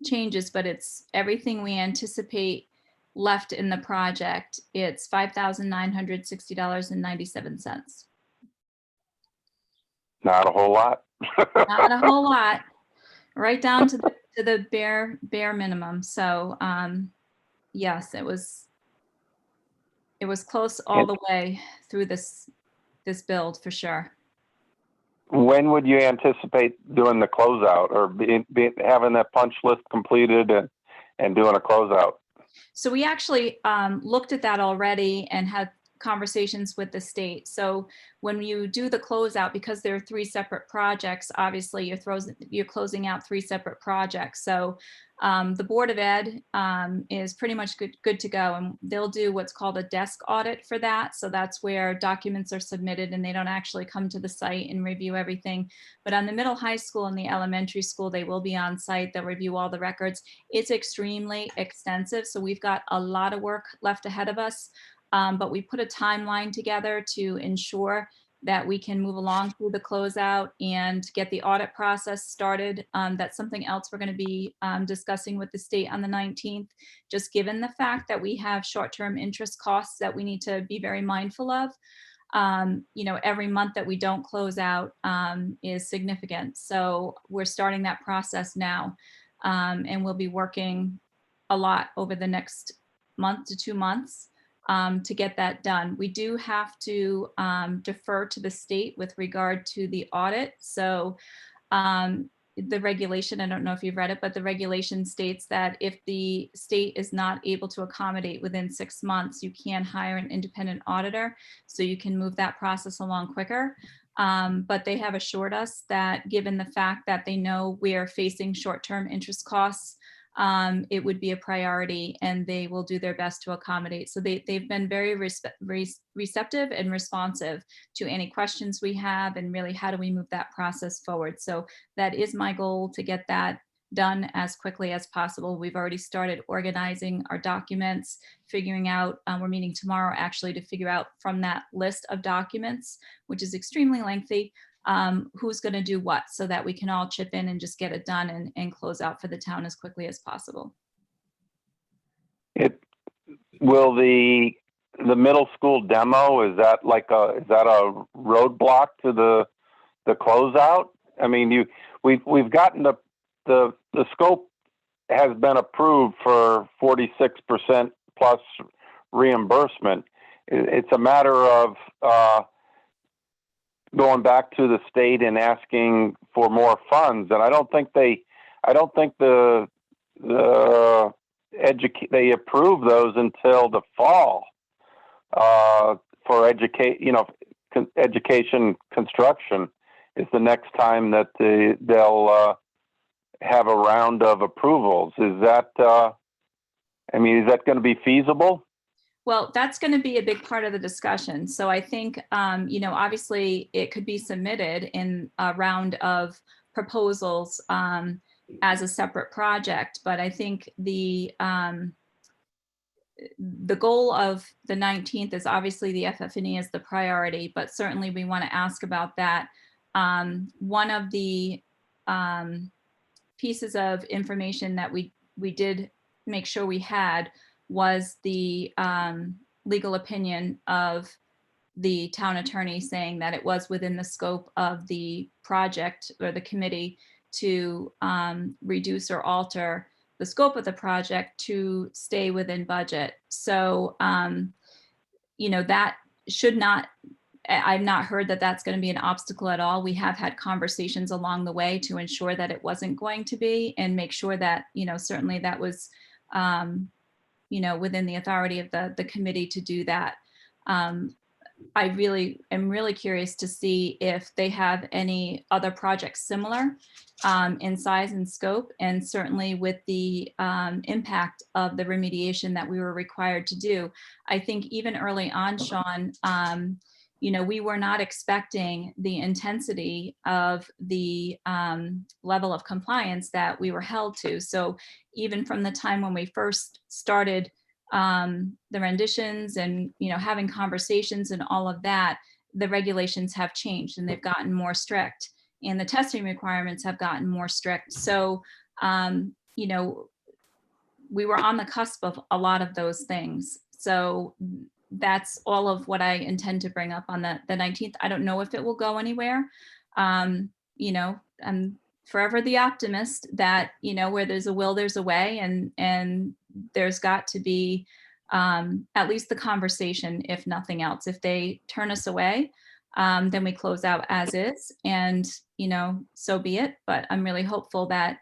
Speaker 2: changes, but it's everything we anticipate left in the project. It's $5,960.97.
Speaker 10: Not a whole lot.
Speaker 2: Not a whole lot, right down to the bare minimum. So yes, it was close all the way through this build for sure.
Speaker 10: When would you anticipate doing the closeout, or having that punch list completed and doing a closeout?
Speaker 2: So we actually looked at that already and had conversations with the state. So when you do the closeout, because there are 3 separate projects, obviously you're closing out 3 separate projects. So the Board of Ed is pretty much good to go, and they'll do what's called a desk audit for that. So that's where documents are submitted and they don't actually come to the site and review everything. But on the middle high school and the elementary school, they will be on site. They'll review all the records. It's extremely extensive. So we've got a lot of work left ahead of us. But we put a timeline together to ensure that we can move along through the closeout and get the audit process started. That's something else we're going to be discussing with the state on the 19th, just given the fact that we have short-term interest costs that we need to be very mindful of. You know, every month that we don't close out is significant. So we're starting that process now, and we'll be working a lot over the next month to 2 months to get that done. We do have to defer to the state with regard to the audit. So the regulation, I don't know if you've read it, but the regulation states that if the state is not able to accommodate within 6 months, you can hire an independent auditor, so you can move that process along quicker. But they have assured us that given the fact that they know we are facing short-term interest costs, it would be a priority, and they will do their best to accommodate. So they've been very receptive and responsive to any questions we have, and really how do we move that process forward. So that is my goal, to get that done as quickly as possible. We've already started organizing our documents, figuring out, we're meeting tomorrow actually to figure out from that list of documents, which is extremely lengthy, who's going to do what, so that we can all chip in and just get it done and close out for the town as quickly as possible.
Speaker 10: Will the middle school demo, is that a roadblock to the closeout? I mean, we've gotten the scope has been approved for 46% plus reimbursement. It's a matter of going back to the state and asking for more funds, and I don't think they approve those until the fall for education construction is the next time that they'll have a round of approvals. Is that is that going to be feasible?
Speaker 2: Well, that's going to be a big part of the discussion. So I think, obviously it could be submitted in a round of proposals as a separate project. But I think the goal of the 19th is obviously the FF&E is the priority, but certainly we want to ask about that. One of the pieces of information that we did make sure we had was the legal opinion of the town attorney saying that it was within the scope of the project or the committee to reduce or alter the scope of the project to stay within budget. So, that should not, I've not heard that that's going to be an obstacle at all. We have had conversations along the way to ensure that it wasn't going to be, and make sure that, certainly that was, within the authority of the committee to do that. I really am really curious to see if they have any other projects similar in size and scope, and certainly with the impact of the remediation that we were required to do. I think even early on, Sean, we were not expecting the intensity of the level of compliance that we were held to. So even from the time when we first started the renditions and, having conversations and all of that, the regulations have changed and they've gotten more strict, and the testing requirements have gotten more strict. So, we were on the cusp of a lot of those things. So that's all of what I intend to bring up on the 19th. I don't know if it will go anywhere. I'm forever the optimist that, where there's a will, there's a way, and there's got to be at least the conversation, if nothing else. If they turn us away, then we close out as is, and, so be it. But I'm really hopeful that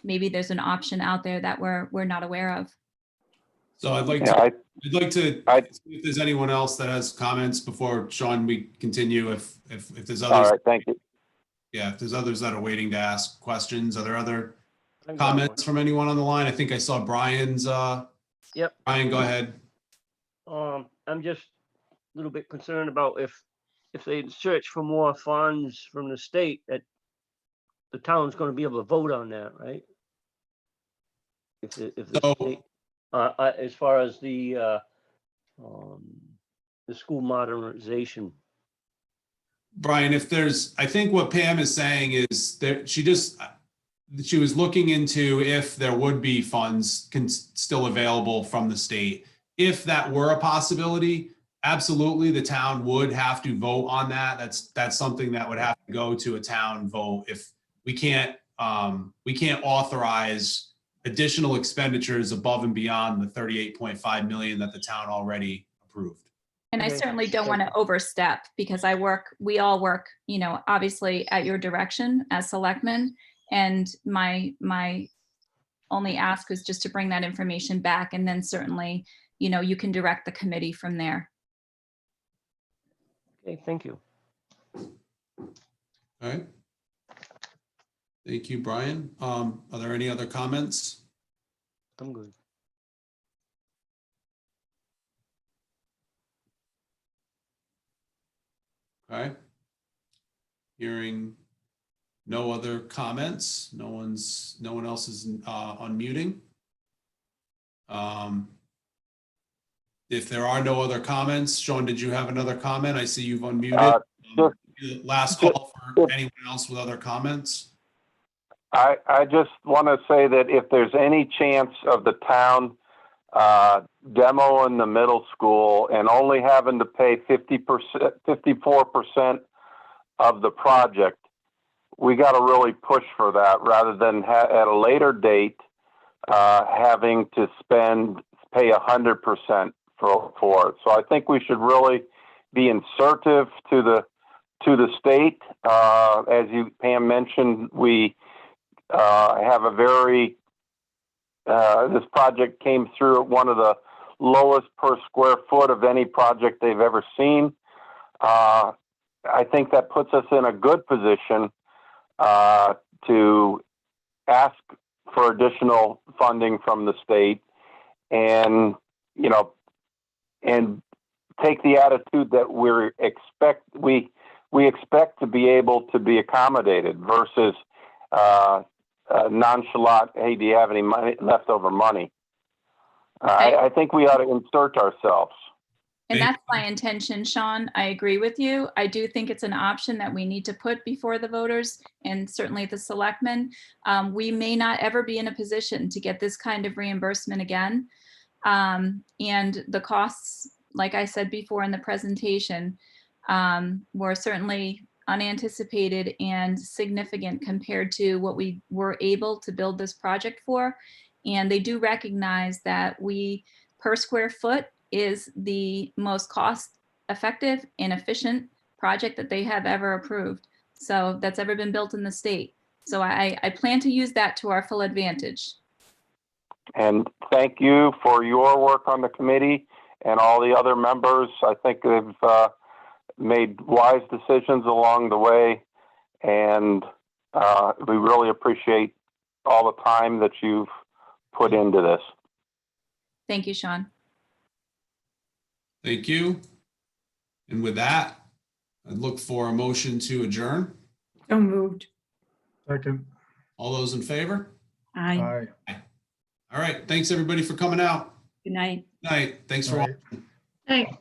Speaker 2: maybe there's an option out there that we're not aware of.
Speaker 1: So I'd like to see if there's anyone else that has comments before, Sean, we continue. If there's others.
Speaker 10: All right, thank you.
Speaker 1: Yeah, if there's others that are waiting to ask questions. Are there other comments from anyone on the line? I think I saw Brian's.
Speaker 11: Yep.
Speaker 1: Brian, go ahead.
Speaker 11: I'm just a little bit concerned about if they search for more funds from the state, that the town's going to be able to vote on that, right? If the state, as far as the school modernization.
Speaker 1: Brian, I think what Pam is saying is that she was looking into if there would be funds still available from the state. If that were a possibility, absolutely, the town would have to vote on that. That's something that would have to go to a town vote. If we can't authorize additional expenditures above and beyond the 38.5 million that the town already approved.
Speaker 2: And I certainly don't want to overstep, because we all work, obviously at your direction as selectmen. And my only ask is just to bring that information back, and then certainly, you can direct the committee from there.
Speaker 11: Okay, thank you.
Speaker 1: All right. Thank you, Brian. Are there any other comments?
Speaker 11: I'm good.
Speaker 1: All right. Hearing no other comments. No one else is unmuting. If there are no other comments, Sean, did you have another comment? I see you've unmuted. Last call for anyone else with other comments.
Speaker 10: I just want to say that if there's any chance of the town demoing the middle school and only having to pay 50%, 54% of the project, we got to really push for that rather than at a later date having to pay 100% for it. So I think we should really be insertive to the state. As Pam mentioned, we have a very this project came through at one of the lowest per square foot of any project they've ever seen. I think that puts us in a good position to ask for additional funding from the state, and and take the attitude that we expect to be able to be accommodated versus nonchalant. Hey, do you have any leftover money? I think we ought to insert ourselves.
Speaker 2: And that's my intention, Sean. I agree with you. I do think it's an option that we need to put before the voters and certainly the selectmen. We may not ever be in a position to get this kind of reimbursement again. And the costs, like I said before in the presentation, were certainly unanticipated and significant compared to what we were able to build this project for. And they do recognize that per square foot, is the most cost effective and efficient project that they have ever approved. So that's ever been built in the state. So I plan to use that to our full advantage.
Speaker 10: And thank you for your work on the committee and all the other members. I think they've made wise decisions along the way, and we really appreciate all the time that you've put into this.
Speaker 2: Thank you, Sean.
Speaker 1: Thank you. And with that, I'd look for a motion to adjourn.
Speaker 8: So moved.
Speaker 6: Second.
Speaker 1: All those in favor?
Speaker 8: Aye.
Speaker 6: Aye.
Speaker 1: All right. Thanks everybody for coming out.
Speaker 8: Good night.
Speaker 1: Night. Thanks for
Speaker 6: Aye.
Speaker 1: watching.
Speaker 3: Thanks.